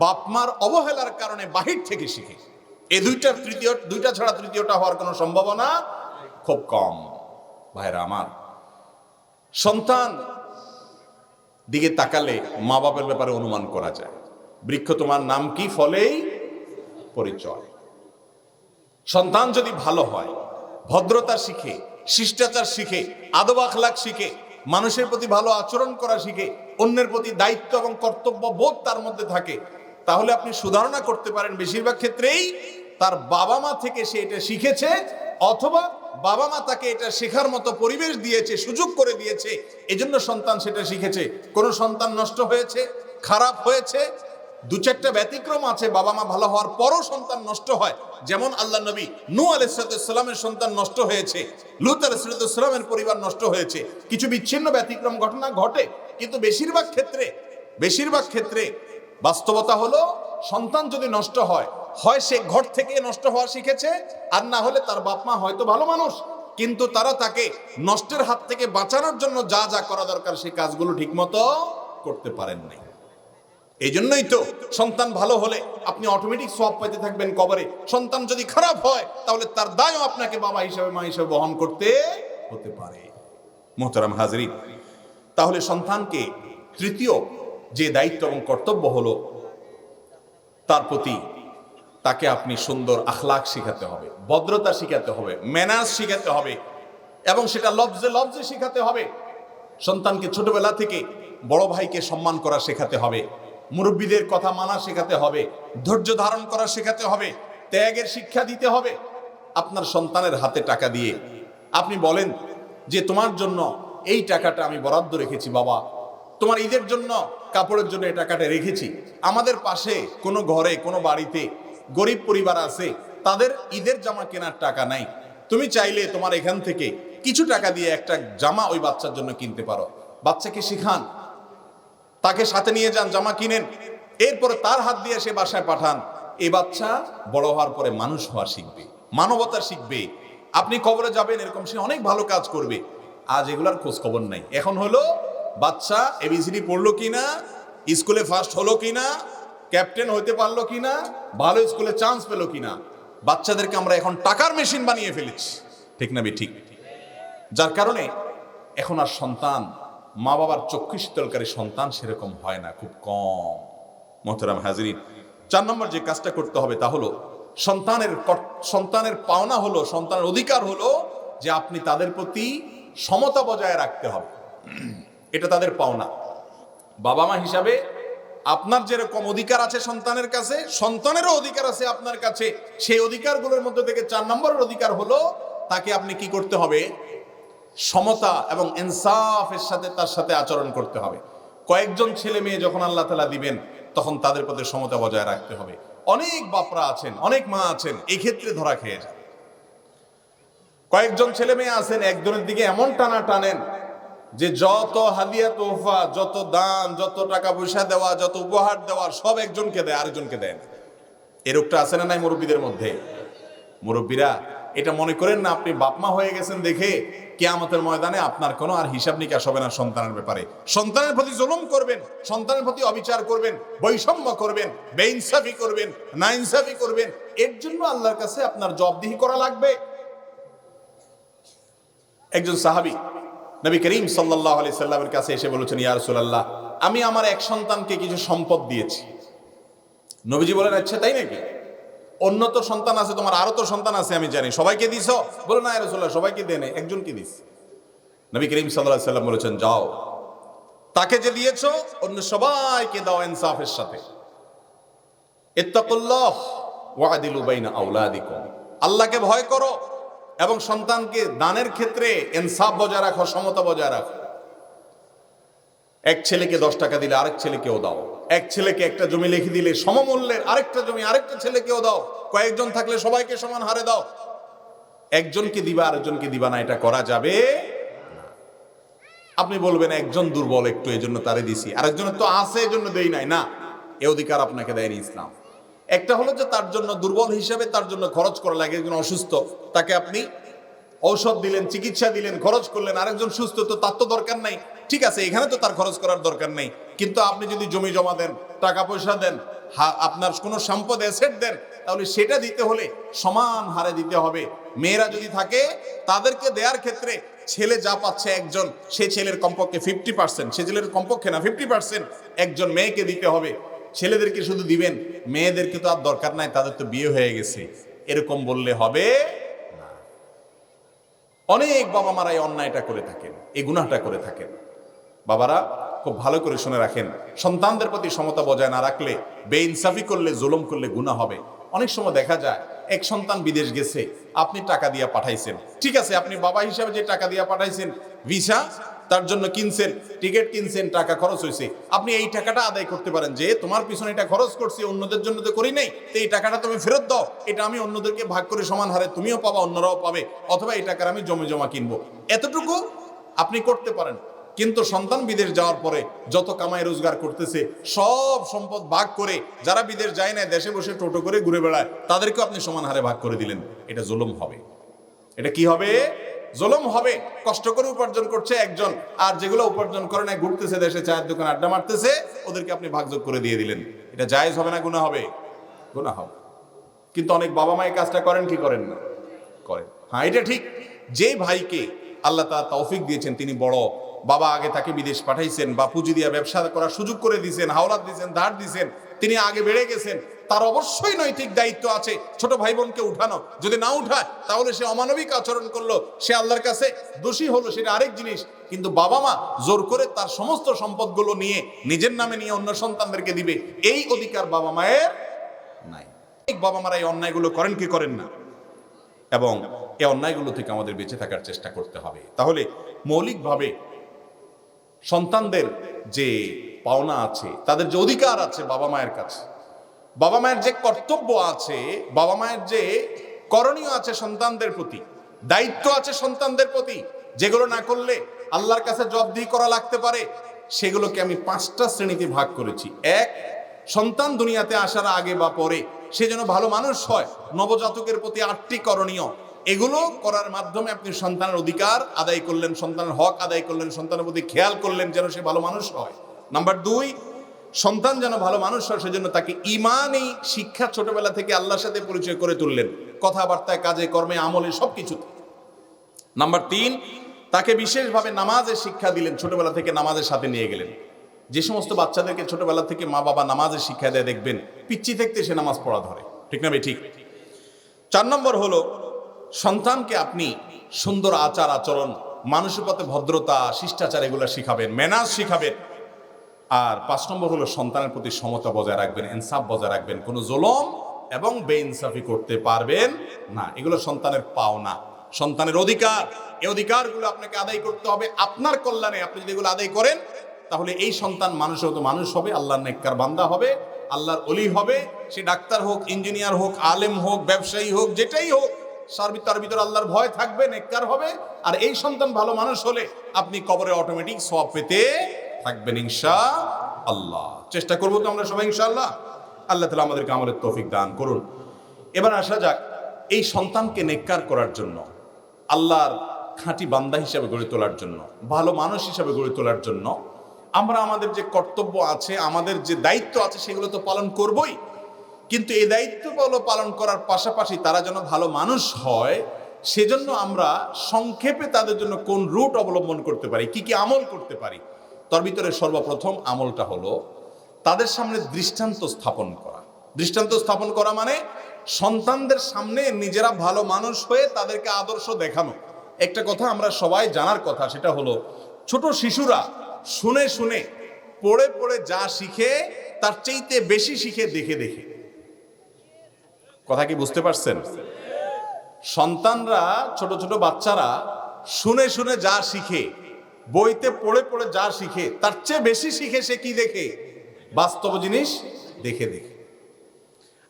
বাপমার অবহেলার কারণে বাহির থেকে শিখে। এই দুইটা ছাড়া তৃতীয়টা হওয়ার কোনো সম্ভাবনা খুব কম। ভাইরা আমার, সন্তান দিকে তাকালে মা বাপের ব্যাপারে অনুমান করা যায়। বৃক্ষ তোমার নাম কি, ফলেই পরিচয়। সন্তান যদি ভালো হয়, ভদ্রতা শিখে, শিষ্টাচার শিখে, আদব আখলাক শিখে, মানুষের প্রতি ভালো আচরণ করা শিখে, অন্যের প্রতি দায়িত্ব এবং কর্তব্য বোধ তার মধ্যে থাকে, তাহলে আপনি সুধারণা করতে পারেন বেশিরভাগ ক্ষেত্রেই তার বাবা মা থেকে সে এটা শিখেছে, অথবা বাবা মা তাকে এটা শেখার মতো পরিবেশ দিয়েছে, সুযোগ করে দিয়েছে, এজন্য সন্তান সেটা শিখেছে। কোন সন্তান নষ্ট হয়েছে, খারাপ হয়েছে, 2-4টা ব্যতিক্রম আছে, বাবা মা ভালো হওয়ার পরও সন্তান নষ্ট হয়। যেমন আল্লাহ নবী নূহ আলাইহিস সালামের সন্তান নষ্ট হয়েছে, লূত আলাইহিস সালামের পরিবার নষ্ট হয়েছে। কিছু বিচ্ছিন্ন ব্যতিক্রম ঘটনা ঘটে, কিন্তু বেশিরভাগ ক্ষেত্রে বাস্তবতা হলো, সন্তান যদি নষ্ট হয়, হয় সে ঘর থেকে নষ্ট হওয়া শিখেছে, আর না হলে তার বাপ মা হয়তো ভালো মানুষ, কিন্তু তারা তাকে নষ্টের হাত থেকে বাঁচানোর জন্য যা যা করা দরকার সেই কাজগুলো ঠিকমতো করতে পারেন নাই। এই জন্যই তো সন্তান ভালো হলে আপনি অটোমেটিক সওয়াব পাইতে থাকবেন কবরে। সন্তান যদি খারাপ হয় তাহলে তার দায়ও আপনাকে বাবা হিসেবে মা হিসেবে বহন করতে হতে পারে। মোহতারাম হাজরিন, তাহলে সন্তানকে তৃতীয় যে দায়িত্ব এবং কর্তব্য হলো তার প্রতি তাকে আপনি সুন্দর আখলাক শিখাতে হবে, ভদ্রতা শিখাতে হবে, ম্যানার্স শিখাতে হবে এবং সেটা লফজে লফজে শিখাতে হবে। সন্তানকে ছোটবেলা থেকে বড় ভাইকে সম্মান করা শেখাতে হবে, মুরব্বীদের কথা মানা শেখাতে হবে, ধৈর্য ধারণ করা শেখাতে হবে, ত্যাগের শিক্ষা দিতে হবে। আপনার সন্তানের হাতে টাকা দিয়ে আপনি বলেন যে তোমার জন্য এই টাকাটা আমি বরাদ্দ রেখেছি বাবা, তোমার ঈদের জন্য কাপড়ের জন্য এই টাকাটা রেখেছি। আমাদের পাশে কোনো ঘরে কোনো বাড়িতে গরিব পরিবার আছে, তাদের ঈদের জামা কেনার টাকা নাই, তুমি চাইলে তোমার এখান থেকে কিছু টাকা দিয়ে একটা জামা ওই বাচ্চার জন্য কিনতে পারো। বাচ্চাকে শিখান, তাকে সাথে নিয়ে যান, জামা কিনেন, এরপরে তার হাত দিয়ে সে বাসায় পাঠান। এই বাচ্চা বড় হওয়ার পরে মানুষ হওয়া শিখবে, মানবতা শিখবে। আপনি কবরে যাবেন এরকম সে অনেক ভালো কাজ করবে। আজ এগুলার খোঁজ খবর নাই। এখন হলো বাচ্চা এবিসিডি পড়লো কিনা, স্কুলে ফার্স্ট হলো কিনা, ক্যাপ্টেন হইতে পারলো কিনা, ভালো স্কুলে চান্স পেলো কিনা। বাচ্চাদেরকে আমরা এখন টাকার মেশিন বানিয়ে ফেলেছি, ঠিক না ঠিক? যার কারণে এখন আর সন্তান, মা বাবার চক্ষু শীতলকারী সন্তান সেরকম হয় না, খুব কম। মোহতারাম হাজরিন, 4 নম্বর যে কাজটা করতে হবে তা হলো সন্তানের পাওনা হলো, সন্তানের অধিকার হলো যে আপনি তাদের প্রতি সমতা বজায় রাখতে হবে। এটা তাদের পাওনা। বাবা মা হিসাবে আপনার যেরকম অধিকার আছে সন্তানের কাছে, সন্তানেরও অধিকার আছে আপনার কাছে। সেই অধিকারগুলোর মধ্যে থেকে 4 নম্বরের অধিকার হলো তাকে আপনি কি করতে হবে? সমতা এবং ইনসাফের সাথে তার সাথে আচরণ করতে হবে। কয়েকজন ছেলে মেয়ে যখন আল্লাহ তাআলা দিবেন তখন তাদের প্রতি সমতা বজায় রাখতে হবে। অনেক বাপরা আছেন, অনেক মা আছেন এই ক্ষেত্রে ধরা খেয়ে যান। কয়েকজন ছেলে মেয়ে আছেন একজনের দিকে এমন টানা টানেন যে যত হাদিয়া তোহফা, যত দান, যত টাকা পয়সা দেওয়া, যত উপহার দেওয়া সব একজনকে দেয়, আরেকজনকে দেয় না। এই রোগটা আছে না নাই মুরব্বীদের মধ্যে? মুরব্বীরা এটা মনে করেন না আপনি বাপমা হয়ে গেছেন দেখে কিয়ামতের ময়দানে আপনার কোনো আর হিসাব নিকাশ হবে না সন্তানের ব্যাপারে। সন্তানের প্রতি জুলুম করবেন, সন্তানের প্রতি অবিচার করবেন, বৈষম্য করবেন, বেইনসাফি করবেন, নাইনসাফি করবেন, এর জন্য আল্লাহর কাছে আপনার জবাবদিহি করা লাগবে। একজন সাহাবী নবী করিম সাল্লাল্লাহু আলাইহি সাল্লামের কাছে এসে বলেছেন, ইয়া রাসূলুল্লাহ, আমি আমার এক সন্তানকে কিছু সম্পদ দিয়েছি। নবীজি বলেন, আচ্ছা তাই নাকি? অন্য তো সন্তান আছে তোমার, আরো তো সন্তান আছে আমি জানি, সবাইকে দিছো? বলে না ইয়া রাসূলুল্লাহ, সবাইকে দেয় নাই, একজনকে দিস। নবী করিম সাল্লাল্লাহু আলাইহি সাল্লাম বলেছেন, যাও তাকে যে দিয়েছো অন্য সবাইকে দাও ইনসাফের সাথে। ইত্তাকুল্লাহ ওয়াদিলু বাইনা আওলাদিকুম, আল্লাহকে ভয় করো এবং সন্তানকে দানের ক্ষেত্রে ইনসাফ বজায় রাখো, সমতা বজায় রাখো। এক ছেলেকে 10 টাকা দিলে আরেক ছেলেকেও দাও, এক ছেলেকে একটা জমি লিখে দিলে সমমূল্যের আরেকটা জমি আরেকটা ছেলেকেও দাও, কয়েকজন থাকলে সবাইকে সমান হারে দাও। একজনকে দিবা আরেকজনকে দিবা না, এটা করা যাবে না। আপনি বলবেন একজন দুর্বল একটু এই জন্য তারে দিছি, আরেকজনের তো আছে এই জন্য দেই নাই, না, এ অধিকার আপনাকে দেয়নি ইসলাম। একটা হলো যে তার জন্য দুর্বল হিসাবে তার জন্য খরচ করা লাগে, একজন অসুস্থ তাকে আপনি ঔষধ দিলেন, চিকিৎসা দিলেন, খরচ করলেন। আরেকজন সুস্থ, তো তার তো দরকার নাই, ঠিক আছে এখানে তো তার খরচ করার দরকার নেই। কিন্তু আপনি যদি জমি জমা দেন, টাকা পয়সা দেন, আপনার কোনো সম্পদ অ্যাসেট দেন, তাহলে সেটা দিতে হলে সমান হারে দিতে হবে। মেয়েরা যদি থাকে তাদেরকে দেওয়ার ক্ষেত্রে ছেলে যা পাচ্ছে একজন, সে ছেলের কমপক্ষে 50%, সে ছেলের কমপক্ষে না 50% একজন মেয়েকে দিতে হবে। ছেলেদেরকে শুধু দিবেন, মেয়েদেরকে তো আর দরকার নাই, তাদের তো বিয়ে হয়ে গেছে, এরকম বললে হবে না। অনেক বাবা মারা এই অন্যায়টা করে থাকেন, এই গুনাহটা করে থাকেন। বাবারা খুব ভালো করে শুনে রাখেন, সন্তানদের প্রতি সমতা বজায় না রাখলে, বেইনসাফি করলে, জুলুম করলে গুনাহ হবে। অনেক সময় দেখা যায় এক সন্তান বিদেশ গেছে, আপনি টাকা দিয়ে পাঠাইছেন, ঠিক আছে আপনি বাবা হিসাবে যে টাকা দিয়ে পাঠাইছেন, ভিসা তার জন্য কিনছেন, টিকিট কিনছেন, টাকা খরচ হয়েছে, আপনি এই টাকাটা আদায় করতে পারেন যে তোমার পিছনে এটা খরচ করছি, অন্যদের জন্য তো করি নাই, তো এই টাকাটা তুমি ফেরত দাও, এটা আমি অন্যদেরকে ভাগ করে সমান হারে তুমিও পাবা অন্যরাও পাবে, অথবা এই টাকার আমি জমা কিনবো, এতটুকু আপনি করতে পারেন। কিন্তু সন্তান বিদেশ যাওয়ার পরে যত কামাই রোজগার করতেছে সব সম্পদ ভাগ করে, যারা বিদেশ যায় না দেশে বসে টোটো করে ঘুরে বেড়ায়, তাদেরকেও আপনি সমান হারে ভাগ করে দিলেন, এটা জুলুম হবে। এটা কি হবে? জুলুম হবে। কষ্ট করে উপার্জন করছে একজন, আর যেগুলো উপার্জন করে না ঘুরতেছে দেশে, চায়ের দোকান আড্ডা মারতেছে, ওদেরকে আপনি ভাগযোগ করে দিয়ে দিলেন। এটা জায়েজ হবে না গুনাহ হবে? গুনাহ হবে। কিন্তু অনেক বাবা মা এই কাজটা করেন কি করেন না? করেন। হ্যাঁ, এটা ঠিক। যে ভাইকে আল্লাহ তাআলা তৌফিক দিয়েছেন, তিনি বড়, বাবা আগে তাকে বিদেশ পাঠাইছেন বা পুঁজি দিয়ে ব্যবসা করার সুযোগ করে দিয়েছেন, হাওলাত দিয়েছেন, ধার দিয়েছেন, তিনি আগে বেড়ে গেছেন, তার অবশ্যই নৈতিক দায়িত্ব আছে ছোট ভাই বোনকে উঠানো। যদি না উঠায় তাহলে সে অমানবিক আচরণ করলো, সে আল্লাহর কাছে দোষী হলো, সেটা আরেক জিনিস। কিন্তু বাবা মা জোর করে তার সমস্ত সম্পদগুলো নিয়ে নিজের নামে নিয়ে অন্য সন্তানদেরকে দিবে, এই অধিকার বাবা মায়ের নাই। বাবা মারা এই অন্যায়গুলো করেন কি করেন না? এবং এই অন্যায়গুলো থেকে আমাদের বেঁচে থাকার চেষ্টা করতে হবে। তাহলে মৌলিকভাবে সন্তানদের যে পাওনা আছে, তাদের যে অধিকার আছে বাবা মায়ের কাছে, বাবা মায়ের যে কর্তব্য আছে, বাবা মায়ের যে করণীয় আছে সন্তানদের প্রতি, দায়িত্ব আছে সন্তানদের প্রতি, যেগুলো না করলে আল্লাহর কাছে জবাবদিহি করা লাগতে পারে, সেগুলোকে আমি 5টা শ্রেণীতে ভাগ করেছি। এক, সন্তান দুনিয়াতে আসার আগে বা পরে সে যেন ভালো মানুষ হয়, নবজাতকের প্রতি 8টি করণীয়। এগুলো করার মাধ্যমে আপনি সন্তানের অধিকার আদায় করলেন, সন্তানের হক আদায় করলেন, সন্তানের প্রতি খেয়াল করলেন যেন সে ভালো মানুষ হয়। নাম্বার 2, সন্তান যেন ভালো মানুষ হয় সেজন্য তাকে ঈমানি শিক্ষা ছোটবেলা থেকে আল্লাহর সাথে পরিচয় করে তুললেন, কথাবার্তায়, কাজে, কর্মে, আমলে, সবকিছুতে। নাম্বার 3, তাকে বিশেষভাবে নামাজের শিক্ষা দিলেন, ছোটবেলা থেকে নামাজের সাথে নিয়ে গেলেন। যে সমস্ত বাচ্চাদেরকে ছোটবেলা থেকে মা বাবা নামাজের শিক্ষা দেয়, দেখবেন পিচ্চি থাকতে সে নামাজ পড়া ধরে, ঠিক না ভাই? ঠিক। 4 নম্বর হলো সন্তানকে আপনি সুন্দর আচার আচরণ, মানুষের পথে ভদ্রতা, শিষ্টাচার এগুলো শিখাবেন, ম্যানার্স শিখাবেন। আর 5 নম্বর হলো সন্তানের প্রতি সমতা বজায় রাখবেন, ইনসাফ বজায় রাখবেন, কোনো জুলুম এবং বেইনসাফি করতে পারবেন না। এগুলো সন্তানের পাওনা, সন্তানের অধিকার। এই অধিকারগুলো আপনাকে আদায় করতে হবে আপনার কল্যাণে। আপনি যদি এগুলো আদায় করেন তাহলে এই সন্তান মানুষের মতো মানুষ হবে, আল্লাহর নেককার বান্দা হবে, আল্লাহর ওলি হবে। সে ডাক্তার হোক, ইঞ্জিনিয়ার হোক, আলেম হোক, ব্যবসায়ী হোক, যেটাই হোক, তার ভিতর আল্লাহর ভয় থাকবে, নেককার হবে। আর এই সন্তান ভালো মানুষ হলে আপনি কবরে অটোমেটিক সওয়াব পেতে থাকবেন ইনশাআল্লাহ। চেষ্টা করবো তো আমরা সবাই ইনশাআল্লাহ। আল্লাহ তাআলা আমাদেরকে আমলের তৌফিক দান করুন। এবার আসা যাক এই সন্তানকে নেককার করার জন্য, আল্লাহর খাঁটি বান্দা হিসাবে গড়ে তোলার জন্য, ভালো মানুষ হিসাবে গড়ে তোলার জন্য আমরা আমাদের যে কর্তব্য আছে, আমাদের যে দায়িত্ব আছে, সেগুলো তো পালন করবই। কিন্তু এই দায়িত্বগুলো পালন করার পাশাপাশি তারা যেন ভালো মানুষ হয়, সেজন্য আমরা সংক্ষেপে তাদের জন্য কোন রুট অবলম্বন করতে পারি, কি কি আমল করতে পারি, তার ভিতরে সর্বপ্রথম আমলটা হলো তাদের সামনে দৃষ্টান্ত স্থাপন করা। দৃষ্টান্ত স্থাপন করা মানে সন্তানদের সামনে নিজেরা ভালো মানুষ হয়ে তাদেরকে আদর্শ দেখানো। একটা কথা আমরা সবাই জানার কথা, সেটা হলো ছোট শিশুরা শুনে শুনে, পড়ে পড়ে যা শিখে তার চাইতে বেশি শিখে দেখে দেখে। কথা কি বুঝতে পারছেন? সন্তানরা, ছোট ছোট বাচ্চারা শুনে শুনে যা শিখে, বইতে পড়ে পড়ে যা শিখে, তার চেয়ে বেশি শিখে সে কি দেখে? বাস্তব জিনিস দেখে দেখে।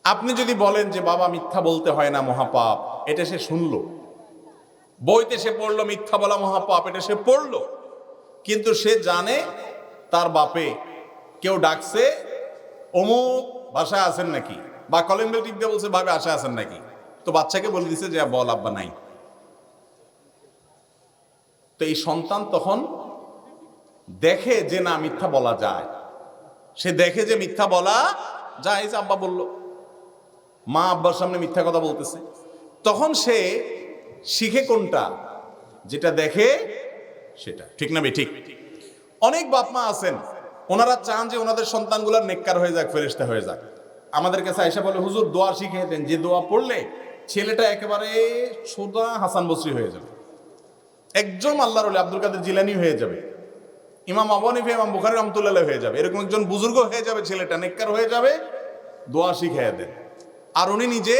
আপনি যদি বলেন যে বাবা মিথ্যা বলতে হয় না, মহাপাপ, এটা সে শুনলো, বইতে সে পড়লো মিথ্যা বলা মহাপাপ, এটা সে পড়লো, কিন্তু সে জানে তার বাপে কেউ ডাকছে, অমুক বাসায় আছেন নাকি, বা কলিং বেল টিপ দিয়ে বলছে ভাবে আশা আছেন নাকি, তো বাচ্চাকে বলে দিছে যে বল আব্বা নাই। তো এই সন্তান তখন দেখে যে না, মিথ্যা বলা যায়, সে দেখে যে মিথ্যা বলা যায়, যে আব্বা বলল, মা আব্বার সামনে মিথ্যা কথা বলতেছে। তখন সে শিখে কোনটা? যেটা দেখে সেটা, ঠিক না ভাই? ঠিক। অনেক বাপ মা আছেন, ওনারা চান যে ওনাদের সন্তানগুলার নেককার হয়ে যাক, ফেরেশতা হয়ে যাক। আমাদের কাছে আয়েশা বলে, হুজুর দোয়া শিখিয়ে দেন, যে দোয়া পড়লে ছেলেটা একেবারে সোজা হাসান বসরি হয়ে যাবে, একজন আল্লাহর ওলি আব্দুল কাদের জিলানী হয়ে যাবে, ইমাম আবু হানিফা, ইমাম বুখারী রাহমাতুল্লাহ হয়ে যাবে, এরকম একজন বুজুর্গ হয়ে যাবে, ছেলেটা নেককার হয়ে যাবে। দোয়া শিখিয়ে দেন। আর উনি নিজে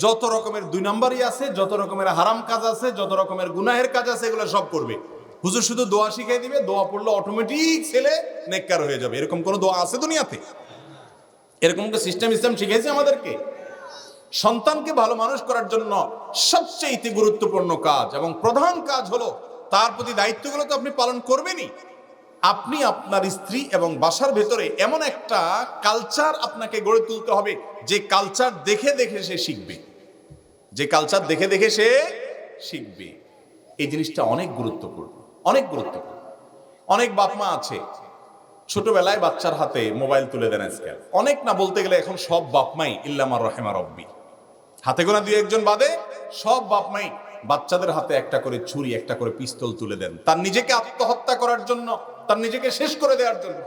যত রকমের 2 নাম্বারই আছে, যত রকমের হারাম কাজ আছে, যত রকমের গুনাহের কাজ আছে, এগুলো সব করবে। হুজুর শুধু দোয়া শিখিয়ে দিবে, দোয়া পড়লে অটোমেটিক ছেলে নেককার হয়ে যাবে। এরকম কোন দোয়া আছে দুনিয়াতে? এরকম একটা সিস্টেম ইসলাম শিখিয়েছে আমাদেরকে? সন্তানকে ভালো মানুষ করার জন্য সবচেয়ে গুরুত্বপূর্ণ কাজ এবং প্রধান কাজ হলো তার প্রতি দায়িত্বগুলো তো আপনি পালন করবেনই। আপনি আপনার স্ত্রী এবং বাসার ভেতরে এমন একটা কালচার আপনাকে গড়ে তুলতে হবে, যে কালচার দেখে দেখে সে শিখবে, যে কালচার দেখে দেখে সে শিখবে। এই জিনিসটা অনেক গুরুত্বপূর্ণ, অনেক গুরুত্বপূর্ণ। অনেক বাপ মা আছে ছোটবেলায় বাচ্চার হাতে মোবাইল তুলে দেন আজকাল। অনেক না বলতে গেলে এখন সব বাপ মাই ইল্লামার রহেমা রব্বি, হাতে গোনা দুই একজন বাদে সব বাপ মাই বাচ্চাদের হাতে একটা করে ছুরি, একটা করে পিস্তল তুলে দেন, তার নিজেকে আত্মহত্যা করার জন্য, তার নিজেকে শেষ করে দেওয়ার জন্য।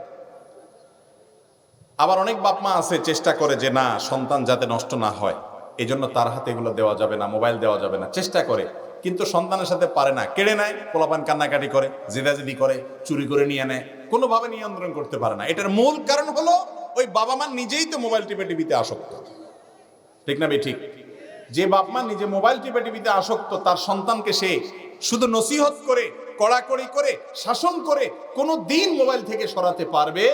আবার অনেক বাপ মা আছে চেষ্টা করে যে না, সন্তান যাতে নষ্ট না হয় এই জন্য তার হাতে এগুলো দেওয়া যাবে না, মোবাইল দেওয়া যাবে না, চেষ্টা করে, কিন্তু সন্তানের সাথে পারে না, কেড়ে নেয়, পোলাপান কান্নাকাটি করে, জেদাজেদি করে, চুরি করে নিয়ে নেয়, কোনোভাবে নিয়ন্ত্রণ করতে পারে না। এটার মূল কারণ হলো ওই বাবা মা নিজেই তো মোবাইল টিপে টিভিতে আসক্ত, ঠিক না ঠিক? যে বাপ মা নিজে মোবাইল টিপে টিভিতে আসক্ত, তার সন্তানকে সে শুধু নসিহত করে, কড়াকড়ি করে, শাসন করে কোনো দিন মোবাইল থেকে সরাতে পারবে?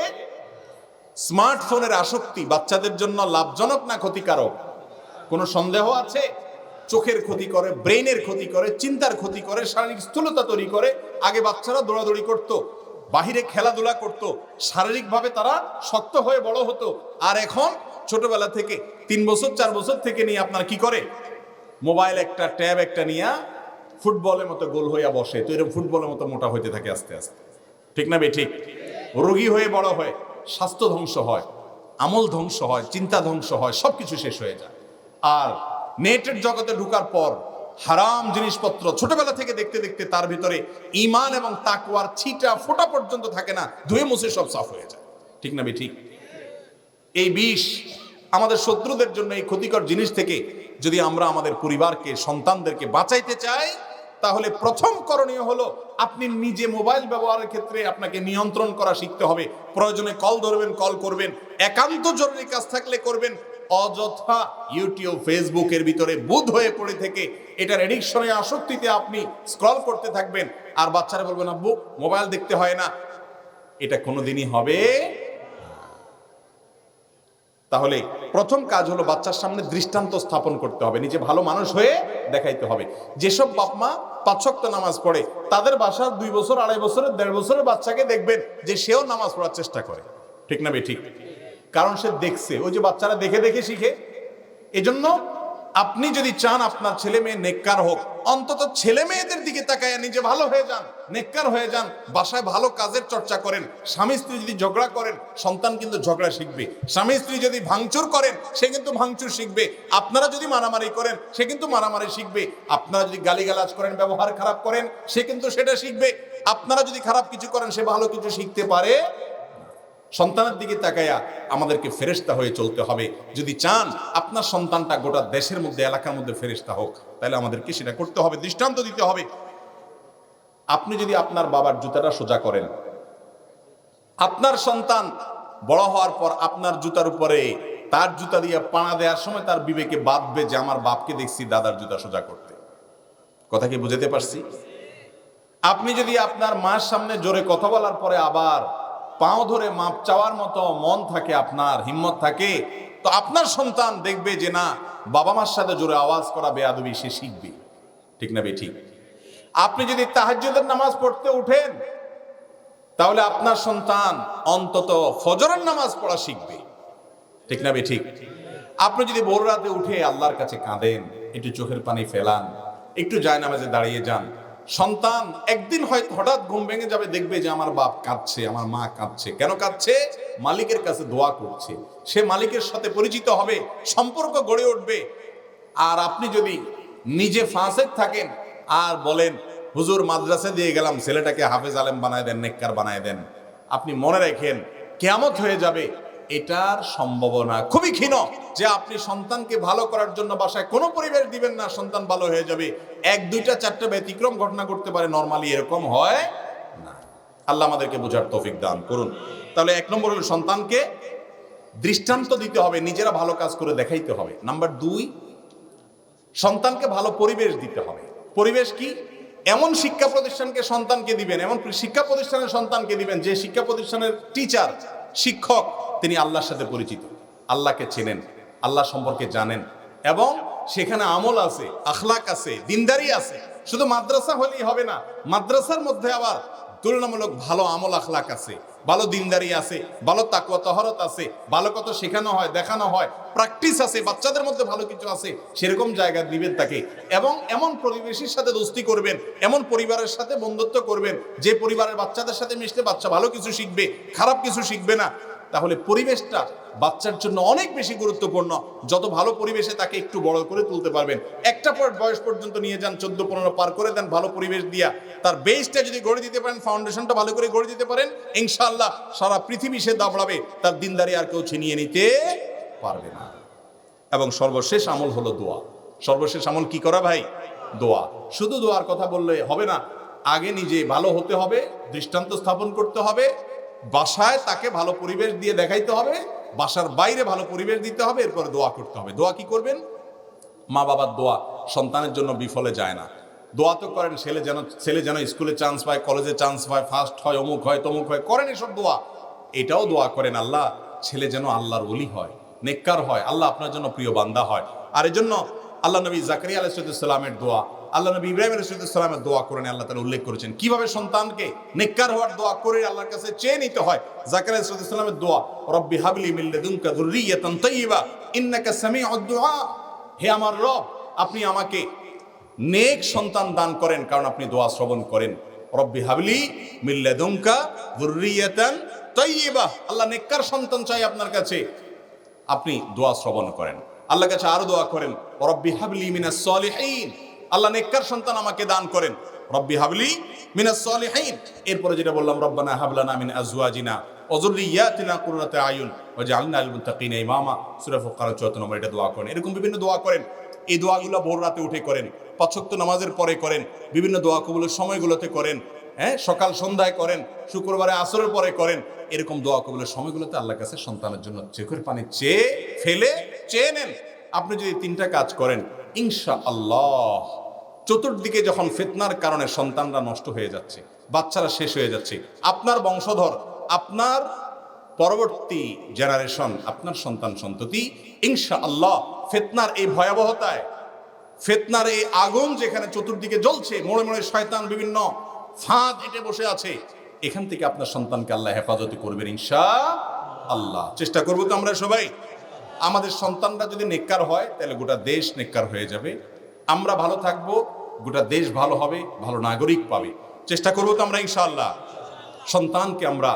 স্মার্টফোনের আসক্তি বাচ্চাদের জন্য লাভজনক না ক্ষতিকারক? কোনো সন্দেহ আছে? চোখের ক্ষতি করে, ব্রেইনের ক্ষতি করে, চিন্তার ক্ষতি করে, শারীরিক স্থূলতা তৈরি করে। আগে বাচ্চারা দৌড়াদৌড়ি করত, বাহিরে খেলাধুলা করত, শারীরিকভাবে তারা শক্ত হয়ে বড় হতো। আর এখন ছোটবেলা থেকে 3 বছর 4 বছর থেকে নিয়ে আপনার কি করে, মোবাইল একটা, ট্যাব একটা নিয়ে ফুটবলের মতো গোল হইয়া বসে, তো এরকম ফুটবলের মতো মোটা হইতে থাকে আস্তে আস্তে, ঠিক না ঠিক? রোগী হয়ে বড় হয়, স্বাস্থ্য ধ্বংস হয়, আমল ধ্বংস হয়, চিন্তা ধ্বংস হয়, সবকিছু শেষ হয়ে যায়। আর নেটের জগতে ঢোকার পর হারাম জিনিসপত্র ছোটবেলা থেকে দেখতে দেখতে তার ভিতরে ঈমান এবং তাকওয়ার ছিটা ফোঁটা পর্যন্ত থাকে না, ধুয়ে মুছে সব সাফ হয়ে যায়, ঠিক না ঠিক? এই বিষ আমাদের শত্রুদের জন্য, এই ক্ষতিকর জিনিস থেকে যদি আমরা আমাদের পরিবারকে, সন্তানদেরকে বাঁচাইতে চাই, তাহলে প্রথম করণীয় হলো আপনি নিজে মোবাইল ব্যবহারের ক্ষেত্রে আপনাকে নিয়ন্ত্রণ করা শিখতে হবে। প্রয়োজনে কল ধরবেন, কল করবেন, একান্ত জরুরি কাজ থাকলে করবেন। অযথা ইউটিউব, ফেসবুকের ভিতরে বুঁদ হয়ে পড়ে থেকে এটার এডিকশনে, আসক্তিতে আপনি স্ক্রল করতে থাকবেন, আর বাচ্চারা বলবেন আব্বু মোবাইল দেখতে হয় না, এটা কোনোদিনই হবে। তাহলে প্রথম কাজ হলো বাচ্চার সামনে দৃষ্টান্ত স্থাপন করতে হবে, নিজে ভালো মানুষ হয়ে দেখাইতে হবে। যেসব বাপ মা 5 ওয়াক্ত নামাজ পড়ে, তাদের বাসার 2 বছর, 2.5 বছরের, 1.5 বছরের বাচ্চাকে দেখবেন যে সেও নামাজ পড়ার চেষ্টা করে, ঠিক না ঠিক? কারণ সে দেখছে, ওই যে বাচ্চারা দেখে দেখে শিখে। এজন্য আপনি যদি চান আপনার ছেলে মেয়ে নেককার হোক, অন্তত ছেলে মেয়েদের দিকে তাকায়া নিজে ভালো হয়ে যান, নেককার হয়ে যান, বাসায় ভালো কাজের চর্চা করেন। স্বামী স্ত্রী যদি ঝগড়া করেন, সন্তান কিন্তু ঝগড়া শিখবে। স্বামী স্ত্রী যদি ভাঙচুর করেন, সে কিন্তু ভাঙচুর শিখবে। আপনারা যদি মারামারি করেন, সে কিন্তু মারামারি শিখবে। আপনারা যদি গালিগালাজ করেন, ব্যবহার খারাপ করেন, সে কিন্তু সেটা শিখবে। আপনারা যদি খারাপ কিছু করেন, সে ভালো কিছু শিখতে পারে। সন্তানের দিকে তাকায়া আমাদেরকে ফেরেশতা হয়ে চলতে হবে। যদি চান আপনার সন্তানটা গোটা দেশের মধ্যে, এলাকার মধ্যে ফেরেশতা হোক, তাহলে আমাদেরকে সেটা করতে হবে, দৃষ্টান্ত দিতে হবে। আপনি যদি আপনার বাবার জুতাটা সোজা করেন, আপনার সন্তান বড় হওয়ার পর আপনার জুতার উপরে তার জুতা দিয়ে পাড়া দেওয়ার সময় তার বিবেকে বাঁধবে যে আমার বাপকে দেখছি দাদার জুতা সোজা করতে। কথা কি বুঝাতে পারছি? আপনি যদি আপনার মার সামনে জোরে কথা বলার পরে আবার পাও ধরে মাপ চাওয়ার মতো মন থাকে, আপনার হিম্মত থাকে, তো আপনার সন্তান দেখবে যে না, বাবা মার সাথে জোরে আওয়াজ করা বেয়াদবি সে শিখবে, ঠিক না ঠিক? আপনি যদি তাহাজ্জুদের নামাজ পড়তে উঠেন, তাহলে আপনার সন্তান অন্তত ফজরের নামাজ পড়া শিখবে, ঠিক না ঠিক? আপনি যদি ভোর রাতে উঠে আল্লাহর কাছে কাঁদেন, একটু চোখের পানি ফেলান, একটু জায়নামাজে দাঁড়িয়ে যান, সন্তান একদিন হয়তো হঠাৎ ঘুম ভেঙে যাবে, দেখবে যে আমার বাপ কাঁদছে, আমার মা কাঁদছে। কেন কাঁদছে? মালিকের কাছে দোয়া করছে, সে মালিকের সাথে পরিচিত হবে, সম্পর্ক গড়ে উঠবে। আর আপনি যদি নিজে ফাসেক থাকেন আর বলেন হুজুর মাদ্রাসা দিয়ে গেলাম, ছেলেটাকে হাফেজ আলেম বানায় দেন, নেককার বানায় দেন, আপনি মনে রাখেন কিয়ামত হয়ে যাবে। এটার সম্ভাবনা খুবই ক্ষীণ যে আপনি সন্তানকে ভালো করার জন্য বাসায় কোনো পরিবেশ দিবেন না, সন্তান ভালো হয়ে যাবে। 1, 2, 4টা ব্যতিক্রম ঘটনা করতে পারে, নরমালি এরকম হয় না। আল্লাহ আমাদেরকে বোঝার তৌফিক দান করুন। তাহলে 1 নম্বর হলো সন্তানকে দৃষ্টান্ত দিতে হবে, নিজেরা ভালো কাজ করে দেখাইতে হবে। নাম্বার 2, সন্তানকে ভালো পরিবেশ দিতে হবে। পরিবেশ কি? এমন শিক্ষা প্রতিষ্ঠানকে সন্তানকে দিবেন, এমন শিক্ষা প্রতিষ্ঠানের সন্তানকে দিবেন যে শিক্ষা প্রতিষ্ঠানের টিচার, শিক্ষক, তিনি আল্লাহর সাথে পরিচিত, আল্লাহকে চেনেন, আল্লাহ সম্পর্কে জানেন, এবং সেখানে আমল আছে, আখলাক আছে, দিনদারি আছে। শুধু মাদ্রাসা হলেই হবে না, মাদ্রাসার মধ্যে আবার তুলনামূলক ভালো আমল আখলাক আছে, ভালো দিনদারি আছে, ভালো তাকওয়া তহরত আছে, ভালো কথা শেখানো হয়, দেখানো হয়, প্র্যাকটিস আছে, বাচ্চাদের মধ্যে ভালো কিছু আছে, সেরকম জায়গা দিবেন তাকে। এবং এমন পরিবেশের সাথে দোস্তি করবেন, এমন পরিবারের সাথে বন্ধুত্ব করবেন যে পরিবারের বাচ্চাদের সাথে মিশলে বাচ্চা ভালো কিছু শিখবে, খারাপ কিছু শিখবে না। তাহলে পরিবেশটা বাচ্চার জন্য অনেক বেশি গুরুত্বপূর্ণ। যত ভালো পরিবেশে তাকে একটু বড় করে তুলতে পারবেন। একটা বয়স পর্যন্ত নিয়ে যান, 14-15 পার করে দেন ভালো পরিবেশ দিয়া, তার বেসটা যদি গড়ে দিতে পারেন, ফাউন্ডেশনটা ভালো করে গড়ে দিতে পারেন, ইনশাআল্লাহ সারা পৃথিবী সে দাবড়াবে, তার দিনদারি আর কেউ ছিনিয়ে নিতে পারবে না। এবং সর্বশেষ আমল হলো দোয়া। সর্বশেষ আমল কি করা ভাই? দোয়া। শুধু দোয়ার কথা বললে হবে না, আগে নিজে ভালো হতে হবে, দৃষ্টান্ত স্থাপন করতে হবে, বাসায় তাকে ভালো পরিবেশ দিয়ে দেখাইতে হবে, বাসার বাইরে ভালো পরিবেশ দিতে হবে, এরপরে দোয়া করতে হবে। দোয়া কি করবেন? মা বাবার দোয়া সন্তানের জন্য বিফলে যায় না। দোয়া তো করেন ছেলে যেন স্কুলে চান্স পায়, কলেজে চান্স পায়, ফার্স্ট হয়, অমুক হয়, তমুক হয়, করেন এসব দোয়া। এটাও দোয়া করেন আল্লাহ ছেলে যেন আল্লাহর ওলি হয়, নেককার হয়, আল্লাহ আপনার জন্য প্রিয় বান্দা হয়। আর এই জন্য আল্লাহ নবী জাকারিয়া আলাইহিস সালামের দোয়া, আল্লাহ নবী ইব্রাহিম আলাইহিস সালামের দোয়া করেন আল্লাহ তাআলা উল্লেখ করেছেন কিভাবে সন্তানকে নেককার হওয়ার দোয়া করে আল্লাহর কাছে চেয়ে নিতে হয়। জাকারিয়া আলাইহিস সালামের দোয়া, রব্বি হাবলি মিন লাদুনকা যুররিয়াতান তাইয়্যিবা ইন্নাকা সামিউদ দুআ। হে আমার রব, আপনি আমাকে নেক সন্তান দান করেন, কারণ আপনি দোয়া শ্রবণ করেন। রব্বি হাবলি মিন লাদুনকা যুররিয়াতান তাইয়্যিবা, আল্লাহ নেককার সন্তান চাই আপনার কাছে, আপনি দোয়া শ্রবণ করেন। আল্লাহর কাছে আরো দোয়া করেন, রব্বি হাবলি মিনাস সলিহিন, আল্লাহ নেককার সন্তান আমাকে দান করেন, রব্বি হাবলি মিনাস সলিহিন। এরপরে যেটা বললাম, রব্বানা হাবলানা মিন আজওয়াজিনা ওয়া যুররিয়াতিনা কুররাতা আয়ুন ওয়াজআলনা লিল মুত্তাকিনা ইমামা, সূরা ফুরকান 74 নম্বর এটা দোয়া করেন। এরকম বিভিন্ন দোয়া করেন। এই দোয়াগুলো ভোর রাতে উঠে করেন, 5 ওয়াক্ত নামাজের পরে করেন, বিভিন্ন দোয়া কবুলের সময়গুলোতে করেন, সকাল সন্ধ্যায় করেন, শুক্রবারে আসরের পরে করেন। এরকম দোয়া কবুলের সময়গুলোতে আল্লাহর কাছে সন্তানের জন্য চোখের পানি চেয়ে নেন। আপনি যদি 3টা কাজ করেন, ইনশাআল্লাহ চতুর্দিকে যখন ফিতনার কারণে সন্তানরা নষ্ট হয়ে যাচ্ছে, বাচ্চারা শেষ হয়ে যাচ্ছে, আপনার বংশধর, আপনার পরবর্তী জেনারেশন, আপনার সন্তান সন্ততি ইনশাআল্লাহ ফিতনার এই ভয়াবহতায়, ফিতনার এই আগুন যেখানে চতুর্দিকে জ্বলছে, মোড়ে মোড়ে শয়তান বিভিন্ন ফাঁদ এঁটে বসে আছে, এখান থেকে আপনার সন্তানকে আল্লাহ হেফাজত করবেন ইনশাআল্লাহ। চেষ্টা করবো তো আমরা সবাই। আমাদের সন্তানরা যদি নেককার হয় তাহলে গোটা দেশ নেককার হয়ে যাবে, আমরা ভালো থাকবো, গোটা দেশ ভালো হবে, ভালো নাগরিক পাবে। চেষ্টা করবো তো আমরা ইনশাআল্লাহ। সন্তানকে আমরা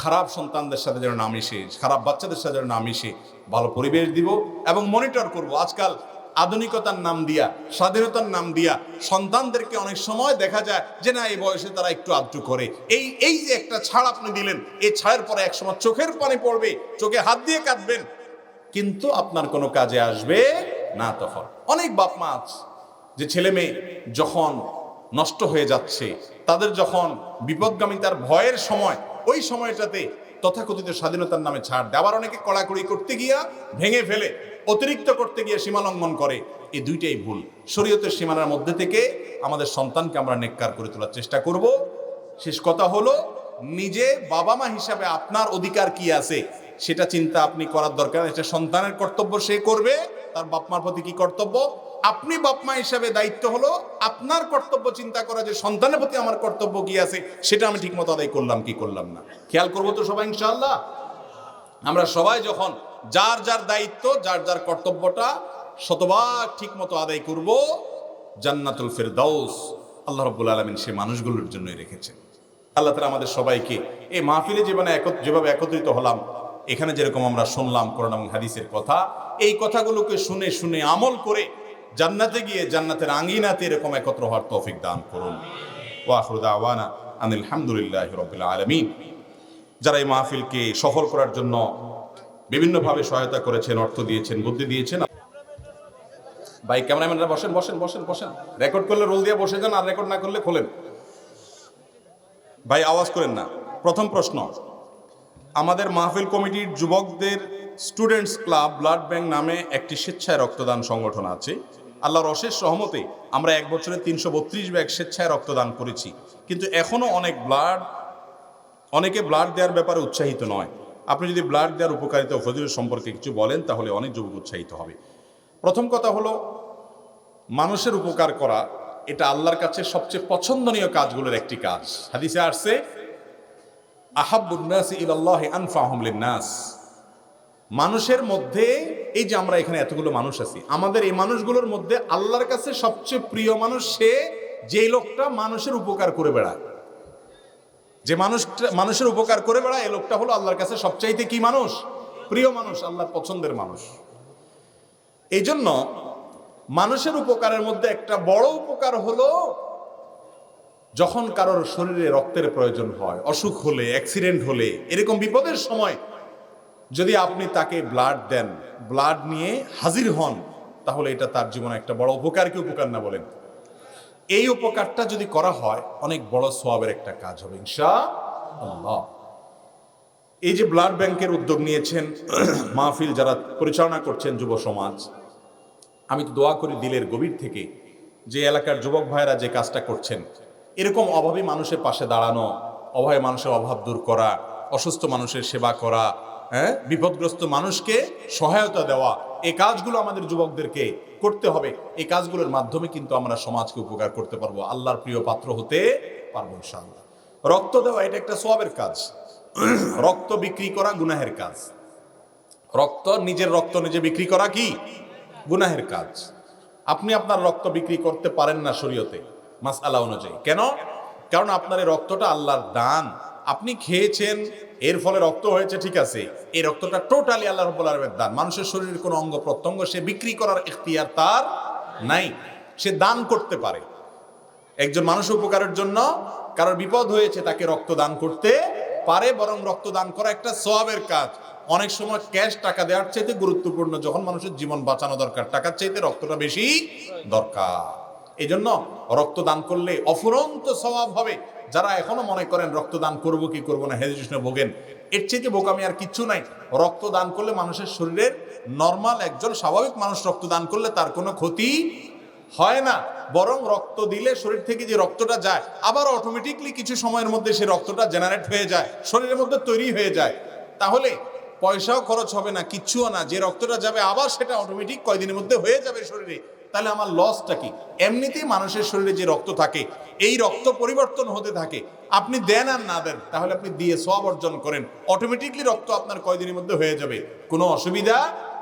খারাপ সন্তানদের সাথে যেন না মিশে, খারাপ বাচ্চাদের সাথে যেন না মিশে ভালো পরিবেশ দিব এবং মনিটর করব। আজকাল আধুনিকতার নাম দিয়া, স্বাধীনতার নাম দিয়া সন্তানদেরকে অনেক সময় দেখা যায় যে না এই বয়সে তারা একটু আধটু করে, এই যে একটা ছাড় আপনি দিলেন, এই ছাড়ের পরে একসময় চোখের পানি পড়বে, চোখে হাত দিয়ে কাঁদবেন, কিন্তু আপনার কোনো কাজে আসবে না। তখন অনেক বাপ মা আছে যে ছেলে মেয়ে যখন নষ্ট হয়ে যাচ্ছে, তাদের যখন বিপদগামিতার ভয়ের সময়, ওই সময়টাতে তথাকথিত স্বাধীনতার নামে ছাড় দেওয়ার, অনেকে কড়াকড়ি করতে গিয়া ভেঙে ফেলে, অতিরিক্ত করতে গিয়ে সীমা লঙ্ঘন করে। এই দুইটাই ভুল। শরীয়তের সীমানার মধ্যে থেকে আমাদের সন্তানকে আমরা নেককার করে তোলার চেষ্টা করব। শেষ কথা হলো, নিজে বাবা মা হিসাবে আপনার অধিকার কি আছে সেটা চিন্তা আপনি করার দরকার। এটা সন্তানের কর্তব্য, সে করবে, তার বাপ মার প্রতি কি কর্তব্য। আপনি বাপ মা হিসাবে দায়িত্ব হলো আপনার কর্তব্য চিন্তা করা, যে সন্তানের প্রতি আমার কর্তব্য কি আছে, সেটা আমি ঠিক মতো আদায় করলাম কি করলাম না। খেয়াল করবো তো সবাই ইনশাআল্লাহ। আমরা সবাই যখন যার যার দায়িত্ব, যার যার কর্তব্যটা শতভাগ ঠিক মতো আদায় করব, জান্নাতুল ফেরদাউস আল্লাহ রাব্বুল আলামিন সে মানুষগুলোর জন্যই রেখেছেন। আল্লাহ তাআলা আমাদের সবাইকে এই মাহফিলে যেভাবে একত্রিত হলাম, এখানে যেরকম আমরা শুনলাম কোরআন এবং হাদিসের কথা, এই কথাগুলোকে শুনে শুনে আমল করে জান্নাতে গিয়ে জান্নাতের আঙ্গিনাতে এরকম একত্র হওয়ার তৌফিক দান করুন। ওয়া আখিরু দাওয়ানা আনিল হামদুলিল্লাহি রাব্বিল আলামিন। যারা এই মাহফিলকে সফল করার জন্য বিভিন্নভাবে সহায়তা করেছেন, অর্থ দিয়েছেন, বুদ্ধি দিয়েছেন, ভাই ক্যামেরাম্যানরা বসেন বসেন বসেন বসেন, রেকর্ড করলে রোল দিয়ে বসে যান, আর রেকর্ড না করলে খোলেন। ভাই আওয়াজ করেন না। প্রথম প্রশ্ন, আমাদের মাহফিল কমিটির যুবকদের স্টুডেন্টস ক্লাব ব্লাড ব্যাংক নামে একটি স্বেচ্ছায় রক্তদান সংগঠন আছে। আল্লাহর অশেষ রহমতে আমরা এক বছরে 332 ব্যাগ স্বেচ্ছায় রক্তদান করেছি, কিন্তু এখনও অনেকে ব্লাড দেওয়ার ব্যাপারে উৎসাহিত নয়। আপনি যদি ব্লাড দেওয়ার উপকারিতা ও ফজিলত সম্পর্কে কিছু বলেন তাহলে অনেক যুবক উৎসাহিত হবে। প্রথম কথা হলো, মানুষের উপকার করা এটা আল্লাহর কাছে সবচেয়ে পছন্দনীয় কাজগুলোর একটি কাজ। হাদিসে আসছে আহাব্বুন নাসি ইলাল্লাহি আনফাহুম লিন-নাস। মানুষের মধ্যে এই যে আমরা এখানে এতগুলো মানুষ আছি, আমাদের এই মানুষগুলোর মধ্যে আল্লাহর কাছে সবচেয়ে প্রিয় মানুষ সে যেই লোকটা মানুষের উপকার করে বেড়ায়। যে মানুষের উপকার করে বেড়ায় এই লোকটা হলো আল্লাহর কাছে সবচাইতে কি মানুষ? প্রিয় মানুষ, আল্লাহর পছন্দের মানুষ। এই জন্য মানুষের উপকারের মধ্যে একটা বড় উপকার হলো যখন কারোর শরীরে রক্তের প্রয়োজন হয়, অসুখ হলে, অ্যাক্সিডেন্ট হলে, এরকম বিপদের সময় যদি আপনি তাকে ব্লাড দেন, ব্লাড নিয়ে হাজির হন, তাহলে এটা তার জীবনে একটা বড় উপকার। কি উপকার না বলেন? এই উপকারটা যদি করা হয় অনেক বড় সওয়াবের একটা কাজ হবে ইনশাআল্লাহ। এই যে ব্লাড ব্যাংকের উদ্যোগ নিয়েছেন, মাহফিল যারা পরিচালনা করছেন যুব সমাজ, আমি তো দোয়া করি দিলের গভীর থেকে যে এলাকার যুবক ভাইরা যে কাজটা করছেন, এরকম অভাবী মানুষের পাশে দাঁড়ানো, অভাবী মানুষের অভাব দূর করা, অসুস্থ মানুষের সেবা করা, বিপদগ্রস্ত মানুষকে সহায়তা দেওয়া, এই কাজগুলো আমাদের যুবকদেরকে করতে হবে। এই কাজগুলোর মাধ্যমে কিন্তু আমরা সমাজকে উপকার করতে পারবো, আল্লাহর প্রিয় পাত্র হতে পারবো ইনশাআল্লাহ। রক্ত দেওয়া এটা একটা সওয়াবের কাজ। রক্ত বিক্রি করা গুনাহের কাজ। নিজের রক্ত নিজে বিক্রি করা কি গুনাহের কাজ। আপনি আপনার রক্ত বিক্রি করতে পারেন না শরীয়তে মাসআলা অনুযায়ী। কেন? কারণ আপনার এই রক্তটা আল্লাহর দান। আপনি খেয়েছেন, এর ফলে রক্ত হয়েছে, ঠিক আছে, এই রক্তটা টোটালি আল্লাহ রাব্বুল আলামিনের দান। মানুষের শরীরের কোনো অঙ্গ প্রত্যঙ্গ সে বিক্রি করার ইখতিয়ার তার নাই, সে দান করতে পারে। একজন মানুষ উপকারের জন্য, কারোর বিপদ হয়েছে, তাকে রক্ত দান করতে পারে। বরং রক্ত দান করা একটা সওয়াবের কাজ। অনেক সময় ক্যাশ টাকা দেওয়ার চাইতে গুরুত্বপূর্ণ, যখন মানুষের জীবন বাঁচানো দরকার, টাকার চাইতে রক্তটা বেশি দরকার। এই জন্য রক্ত দান করলে অফুরন্ত সওয়াব হবে। যারা এখনো মনে করেন রক্ত দান করবো কি করবো না, হেজিটেশনে ভোগেন, এর চাইতে বোকামি আর কিচ্ছু নাই। রক্ত দান করলে মানুষের শরীরের নর্মাল একজন স্বাভাবিক মানুষ রক্ত দান করলে তার কোনো ক্ষতি হয় না। বরং রক্ত দিলে শরীর থেকে যে রক্তটা যায়, আবার অটোমেটিকলি কিছু সময়ের মধ্যে সে রক্তটা জেনারেট হয়ে যায়, শরীরের মধ্যে তৈরি হয়ে যায়। তাহলে পয়সাও খরচ হবে না, কিচ্ছুও না। যে রক্তটা যাবে আবার সেটা অটোমেটিক কয়দিনের মধ্যে হয়ে যাবে শরীরে। তাহলে আমার লসটা কি? এমনিতেই মানুষের শরীরে যে রক্ত থাকে, এই রক্ত পরিবর্তন হতে থাকে। আপনি দেন আর না দেন, তাহলে আপনি দিয়ে সওয়াব অর্জন করেন, অটোমেটিকলি রক্ত আপনার কয়দিনের মধ্যে হয়ে যাবে, কোনো অসুবিধা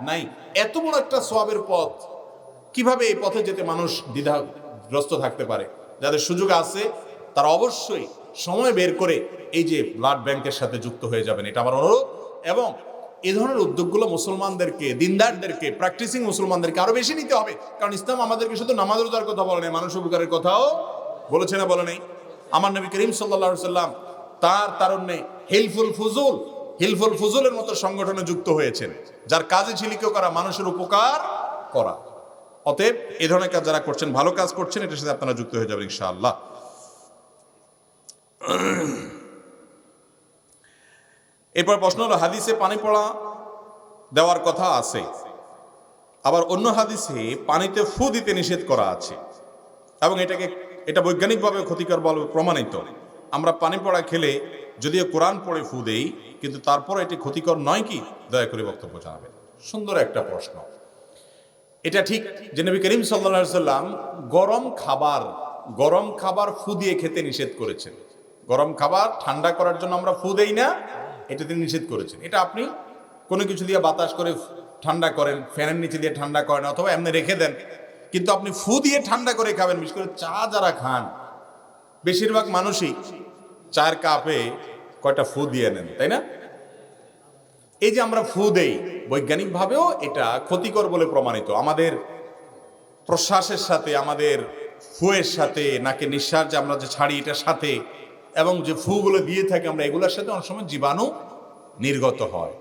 নাই। এত বড় একটা সওয়াবের পথ, কিভাবে এই পথে যেতে মানুষ দ্বিধাগ্রস্ত থাকতে পারে? যাদের সুযোগ আছে তারা অবশ্যই সময় বের করে এই যে ব্লাড ব্যাংকের সাথে যুক্ত হয়ে যাবেন, এটা আমার অনুরোধ। এবং এই ধরনের উদ্যোগগুলো মুসলমানদেরকে, দিনদারদেরকে, প্র্যাকটিসিং মুসলমানদেরকে আরো বেশি নিতে হবে। কারণ ইসলাম আমাদেরকে শুধু নামাজ রোজার কথা বলে নাই, মানুষ উপকারের কথাও বলেছে না বলে নেই? আমার নবী করিম সাল্লাল্লাহু আলাইহি সাল্লাম তার তারুণ্যে হিলফুল ফুজুলের মতো সংগঠনে যুক্ত হয়েছেন, যার কাজে ছিল কেউ করা মানুষের উপকার করা। অতএব এই ধরনের কাজ যারা করছেন, ভালো কাজ করছেন, এটার সাথে আপনারা যুক্ত হয়ে যাবেন ইনশাআল্লাহ। এরপর প্রশ্ন হলো, হাদিসে পানি পড়া দেওয়ার কথা আছে, আবার অন্য হাদিসে পানিতে ফু দিতে নিষেধ করা আছে, এবং এটা বৈজ্ঞানিকভাবে ক্ষতিকর বলে প্রমাণিত। আমরা পানি পড়া খেলে যদিও কোরআন পড়ে ফু দেই, কিন্তু তারপর এটি ক্ষতিকর নয় কি? দয়া করে বক্তব্য জানাবেন। সুন্দর একটা প্রশ্ন। এটা ঠিক যে নবী করিম সাল্লাল্লাহু আলাইহি সাল্লাম গরম খাবার ফু দিয়ে খেতে নিষেধ করেছেন। গরম খাবার ঠান্ডা করার জন্য আমরা ফু দেই না, এটা তিনি নিষেধ করেছেন। এটা আপনি কোনো কিছু দিয়ে বাতাস করে ঠান্ডা করেন, ফ্যানের নিচে দিয়ে ঠান্ডা করেন, অথবা এমনি রেখে দেন, কিন্তু আপনি ফু দিয়ে ঠান্ডা করে খাবেন। বিশেষ করে চা যারা খান, বেশিরভাগ মানুষই চায়ের কাপে কয়টা ফু দিয়ে নেন, তাই না? এই যে আমরা ফু দেই, বৈজ্ঞানিকভাবেও এটা ক্ষতিকর বলে প্রমাণিত। আমাদের প্রশ্বাসের সাথে, আমাদের ফুয়ের সাথে, নাকে নিঃশ্বাস যে আমরা যে ছাড়ি এটার সাথে, এবং যে ফুগুলো দিয়ে থাকি আমরা, এগুলোর সাথে অনেক সময় জীবাণু নির্গত হয়।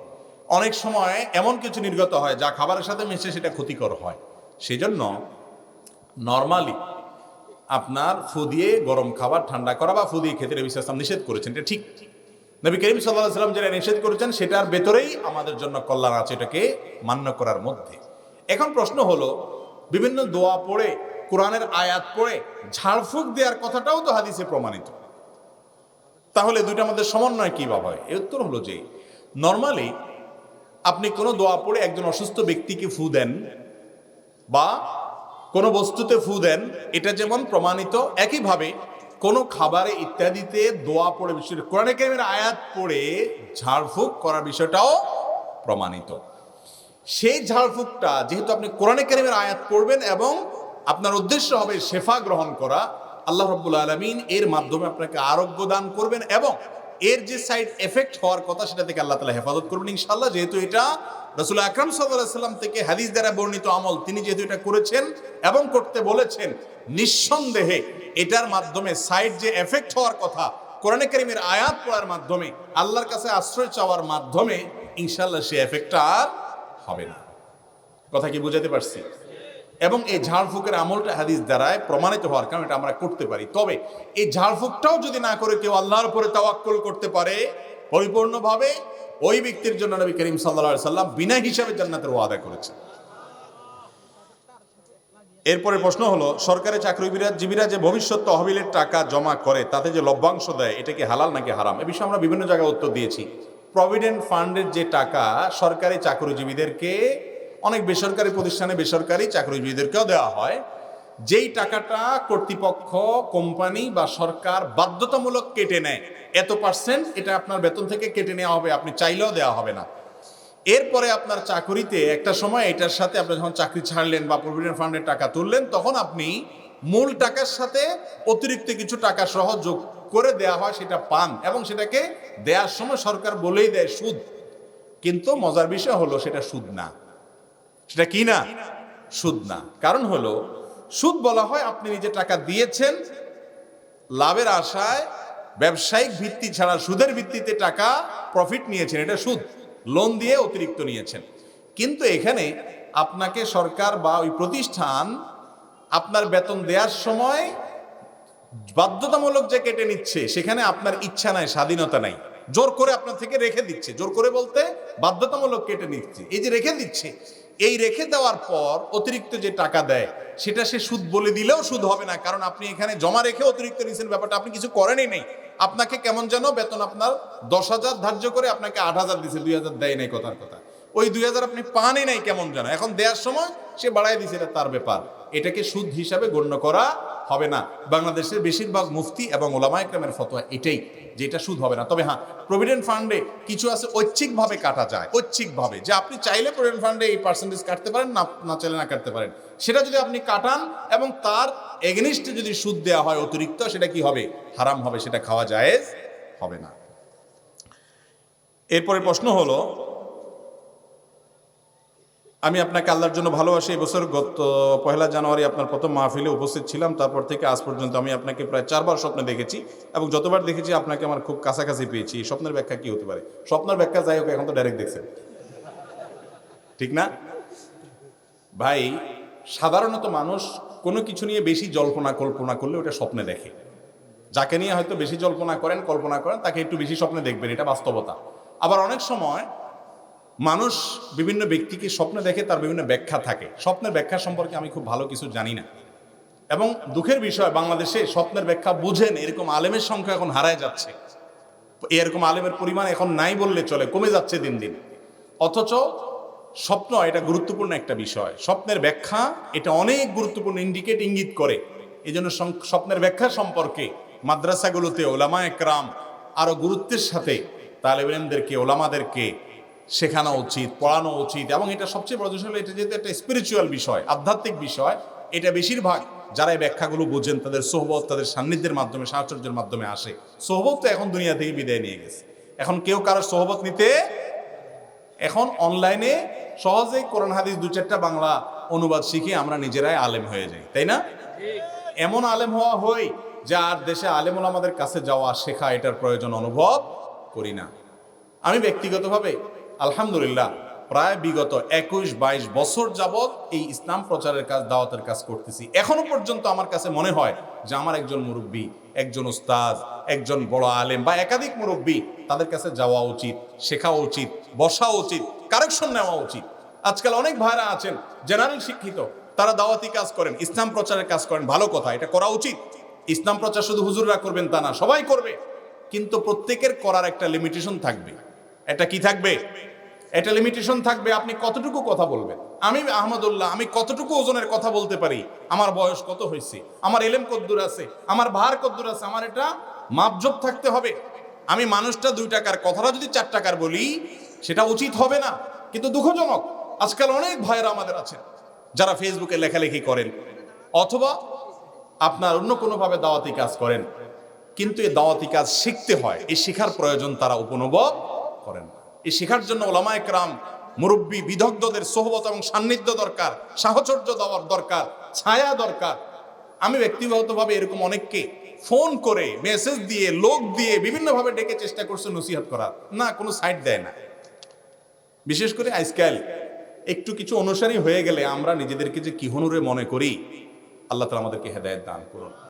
অনেক সময় এমন কিছু নির্গত হয় যা খাবারের সাথে মিশে সেটা ক্ষতিকর হয়। সেই জন্য নর্মালি আপনার ফু দিয়ে গরম খাবার ঠান্ডা করা বা ফু দিয়ে খেতে নবী সাল্লাল্লাহু আলাইহি ওয়াসাল্লাম নিষেধ করেছেন, এটা ঠিক। নবী করিম সাল্লাল্লাহু আলাইহি ওয়াসাল্লাম যেটা নিষেধ করেছেন সেটার ভেতরেই আমাদের জন্য কল্যাণ আছে, এটাকে মান্য করার মধ্যে। এখন প্রশ্ন হলো, বিভিন্ন দোয়া পড়ে, কোরআনের আয়াত পড়ে ঝাড়ফুঁক দেওয়ার কথাটাও তো হাদিসে প্রমাণিত। তাহলে দুইটার মধ্যে সমন্বয় কি ভাবে? এর উত্তর হলো যে নর্মালি আপনি কোনো দোয়া পড়ে একজন অসুস্থ ব্যক্তিকে ফু দেন বা কোনো বস্তুতে ফু দেন, এটা যেমন প্রমাণিত, একইভাবে কোনো খাবারে ইত্যাদিতে দোয়া পড়ে, বিশেষ করে কোরআনে কারিমের আয়াত পড়ে ঝাড়ফুঁক করার বিষয়টাও প্রমাণিত। সেই ঝাড়ফুঁকটা যেহেতু আপনি কোরআনে কারিমের আয়াত পড়বেন এবং আপনার উদ্দেশ্য হবে শেফা গ্রহণ করা, আল্লাহ রাব্বুল আলামিন এর মাধ্যমে আপনাকে আরোগ্য দান করবেন এবং এর যে সাইড এফেক্ট হওয়ার কথা সেটা থেকে আল্লাহ তাআলা হেফাজত করবেন ইনশাআল্লাহ। যেহেতু এটা রাসূল আকরাম সাল্লাল্লাহু আলাইহি সাল্লাম থেকে হাদিস দ্বারা বর্ণিত আমল, তিনি যেহেতু এটা করেছেন এবং করতে বলেছেন, নিঃসন্দেহে এটার মাধ্যমে সাইড যে এফেক্ট হওয়ার কথা কোরআনে কারিমের আয়াত পড়ার মাধ্যমে, আল্লাহর কাছে আশ্রয় চাওয়ার মাধ্যমে ইনশাআল্লাহ সেই এফেক্টটা আর হবে না। কথা কি বুঝাতে পারছি? এবং এই ঝাড়ফুঁকের আমলটা হাদিস দ্বারায় প্রমাণিত হওয়ার কারণে এটা আমরা করতে পারি। তবে এই ঝাড়ফুঁকটাও যদি না করে কেউ আল্লাহর উপরে তাওয়াক্কুল করতে পারে পরিপূর্ণভাবে, ওই ব্যক্তির জন্য নবী করিম সাল্লাল্লাহু আলাইহি সাল্লাম বিনা হিসাবে জান্নাতের ওয়াদা করেছেন। এরপরে প্রশ্ন হলো, সরকারি চাকরিজীবীরা যে ভবিষ্যৎ তহবিলের টাকা জমা করে তাতে যে লভ্যাংশ দেয়, এটা কি হালাল নাকি হারাম? এ বিষয়ে আমরা বিভিন্ন জায়গায় উত্তর দিয়েছি। প্রভিডেন্ট ফান্ডের যে টাকা সরকারি চাকরিজীবীদেরকে, অনেক বেসরকারি প্রতিষ্ঠানে বেসরকারি চাকরিজীবীদেরকেও দেওয়া হয়, যেই টাকাটা কর্তৃপক্ষ, কোম্পানি বা সরকার বাধ্যতামূলক কেটে নেয়, এত পার্সেন্ট এটা আপনার বেতন থেকে কেটে নেওয়া হবে, আপনি চাইলেও দেওয়া হবে না। এরপরে আপনার চাকরিতে একটা সময় এটার সাথে আপনি যখন চাকরি ছাড়লেন বা প্রভিডেন্ট ফান্ডের টাকা তুললেন, তখন আপনি মূল টাকার সাথে অতিরিক্ত কিছু টাকা সহ যোগ করে দেওয়া হয়, সেটা পান এবং সেটাকে দেওয়ার সময় সরকার বলেই দেয় সুদ। কিন্তু মজার বিষয় হলো সেটা সুদ না। সেটা কি না? সুদ না। কারণ হলো, সুদ বলা হয় আপনি নিজে টাকা দিয়েছেন লাভের আশায়, ব্যবসায়িক ভিত্তি ছাড়া সুদের ভিত্তিতে টাকা প্রফিট নিয়েছেন, এটা সুদ। লোন দিয়ে অতিরিক্ত নিয়েছেন। কিন্তু এখানে আপনাকে সরকার বা ওই প্রতিষ্ঠান আপনার বেতন দেওয়ার সময় বাধ্যতামূলক যে কেটে নিচ্ছে, সেখানে আপনার ইচ্ছা নাই, স্বাধীনতা নাই, জোর করে আপনার থেকে রেখে দিচ্ছে। জোর করে বলতে বাধ্যতামূলক কেটে নিচ্ছে। এই যে রেখে দিচ্ছে, এই রেখে দেওয়ার পর অতিরিক্ত যে টাকা দেয় সেটা সে সুদ বলে দিলেও সুদ হবে না। কারণ আপনি এখানে জমা রেখে অতিরিক্ত নিচ্ছেন, ব্যাপারটা আপনি কিছু করেনই নেই। আপনাকে কেমন যেন বেতন আপনার 10,000 ধার্য করে আপনাকে 8,000 দিচ্ছে, 2,000 দেয় নাই, কথার কথা ওই 2,000 আপনি পানই নাই কেমন যেন। এখন দেওয়ার সময় সে বাড়াই দিচ্ছে, এটা তার ব্যাপার, এটাকে সুদ হিসাবে গণ্য করা হবে না। বাংলাদেশের বেশিরভাগ মুফতি এবং ওলামায়ে কেরামের ফতোয়া এটাই, যে এটা সুদ হবে না। তবে হ্যাঁ, প্রভিডেন্ট ফান্ডে কিছু আছে ঐচ্ছিকভাবে কাটা যায়, ঐচ্ছিকভাবে, যে আপনি চাইলে প্রভিডেন্ট ফান্ডে এই পার্সেন্টেজ কাটতে পারেন, না চাইলে না কাটতে পারেন। সেটা যদি আপনি কাটান এবং তার এগেনিস্টে যদি সুদ দেওয়া হয় অতিরিক্ত, সেটা কি হবে? হারাম হবে, সেটা খাওয়া জায়েজ হবে না। এরপরে প্রশ্ন হলো, আমি আপনাকে আল্লাহর জন্য ভালোবাসি। এই বছর গত 1 জানুয়ারি আপনার প্রথম মাহফিলে উপস্থিত ছিলাম। তারপর থেকে আজ পর্যন্ত আমি আপনাকে প্রায় 4 বার স্বপ্নে দেখেছি এবং যতবার দেখেছি আপনাকে আমার খুব কাছাকাছি পেয়েছি। এই স্বপ্নের ব্যাখ্যা কি হতে পারে? স্বপ্নের ব্যাখ্যা যাই হোক, এখন তো ডাইরেক্ট দেখছেন, ঠিক না ভাই? সাধারণত মানুষ কোনো কিছু নিয়ে বেশি কল্পনা করলে ওটা স্বপ্নে দেখে। যাকে নিয়ে হয়তো বেশি কল্পনা করেন তাকে একটু বেশি স্বপ্নে দেখবেন, এটা বাস্তবতা। আবার অনেক সময় মানুষ বিভিন্ন ব্যক্তিকে স্বপ্নে দেখে, তার বিভিন্ন ব্যাখ্যা থাকে। স্বপ্নের ব্যাখ্যা সম্পর্কে আমি খুব ভালো কিছু জানি না এবং দুঃখের বিষয়, বাংলাদেশে স্বপ্নের ব্যাখ্যা বুঝেন এরকম আলেমের সংখ্যা এখন হারায় যাচ্ছে। এরকম আলেমের পরিমাণ এখন নাই বললে চলে, কমে যাচ্ছে দিন দিন। অথচ স্বপ্ন এটা গুরুত্বপূর্ণ একটা বিষয়। স্বপ্নের ব্যাখ্যা এটা অনেক গুরুত্বপূর্ণ, ইঙ্গিত করে। এই জন্য স্বপ্নের ব্যাখ্যা সম্পর্কে মাদ্রাসাগুলোতে ওলামায়ে কেরাম আরো গুরুত্বের সাথে তালেবে ইলমদেরকে, ওলামাদেরকে শেখানো উচিত, পড়ানো উচিত। এবং এটা সবচেয়ে বড় বিষয় হলো, এটা যেহেতু একটা স্পিরিচুয়াল বিষয়, আধ্যাত্মিক বিষয়, এটা বেশিরভাগ যারা এই ব্যাখ্যাগুলো বোঝেন তাদের সোহবত, তাদের সান্নিধ্যের মাধ্যমে, সাহচর্যের মাধ্যমে আসে। সোহবত তো এখন দুনিয়া থেকে বিদায় নিয়ে গেছে। এখন কেউ কারোর সোহবত নিতে, এখন অনলাইনে সহজেই কোরআন হাদিস 2-4টা বাংলা অনুবাদ শিখে আমরা নিজেরাই আলেম হয়ে যাই, তাই না? এমন আলেম হওয়া হই যার দেশে আলেম ওলামাদের কাছে যাওয়া, শেখা, এটার প্রয়োজন অনুভব করি না। আমি ব্যক্তিগতভাবে আলহামদুলিল্লাহ প্রায় বিগত 21-22 বছর যাবৎ এই ইসলাম প্রচারের কাজ, দাওয়াতের কাজ করতেছি। এখনো পর্যন্ত আমার কাছে মনে হয় যে আমার একজন মুরব্বী, একজন উস্তাদ, একজন বড় আলেম বা একাধিক মুরব্বী, তাদের কাছে যাওয়া উচিত, শেখা উচিত, বসা উচিত, কারেকশন নেওয়া উচিত। আজকাল অনেক ভাইরা আছেন জেনারেল শিক্ষিত, তারা দাওয়াতি কাজ করেন, ইসলাম প্রচারের কাজ করেন, ভালো কথা, এটা করা উচিত। ইসলাম প্রচার শুধু হুজুররা করবেন তা না, সবাই করবে, কিন্তু প্রত্যেকের করার একটা লিমিটেশন থাকবে। এটা কি থাকবে? এটা লিমিটেশন থাকবে। আপনি কতটুকু কথা বলবেন, আমি আহমদুল্লাহ, আমি কতটুকু ওজনের কথা বলতে পারি, আমার বয়স কত হয়েছে, আমার এলেম কদ্দুর আছে, আমার ভার কদ্দুর আছে, আমার এটা মাপজোপ থাকতে হবে। আমি মানুষটা 2 টাকার কথাটা যদি 4 টাকার বলি সেটা উচিত হবে না। কিন্তু দুঃখজনক, আজকাল অনেক ভাইয়েরা আমাদের আছেন যারা ফেসবুকে লেখালেখি করেন অথবা আপনার অন্য কোনোভাবে দাওয়াতি কাজ করেন, কিন্তু এই দাওয়াতি কাজ শিখতে হয়, এই শিখার প্রয়োজন তারা উপনুভব করেন না। এই শিখার জন্য ওলামায়ে কেরাম, মুরব্বী, বিদগ্ধদের সোহবত এবং সান্নিধ্য দরকার, সাহচর্য দেওয়ার দরকার, ছায়া দরকার। আমি ব্যক্তিগতভাবে এরকম অনেককে ফোন করে, মেসেজ দিয়ে, লোক দিয়ে বিভিন্নভাবে ডেকে চেষ্টা করছে নসিহত করার, না কোনো সাইড দেয় না। বিশেষ করে আজকাল একটু কিছু অনুসারী হয়ে গেলে আমরা নিজেদেরকে যে কি হনুরে মনে করি। আল্লাহ তাআলা আমাদেরকে হেদায়েত দান করুন।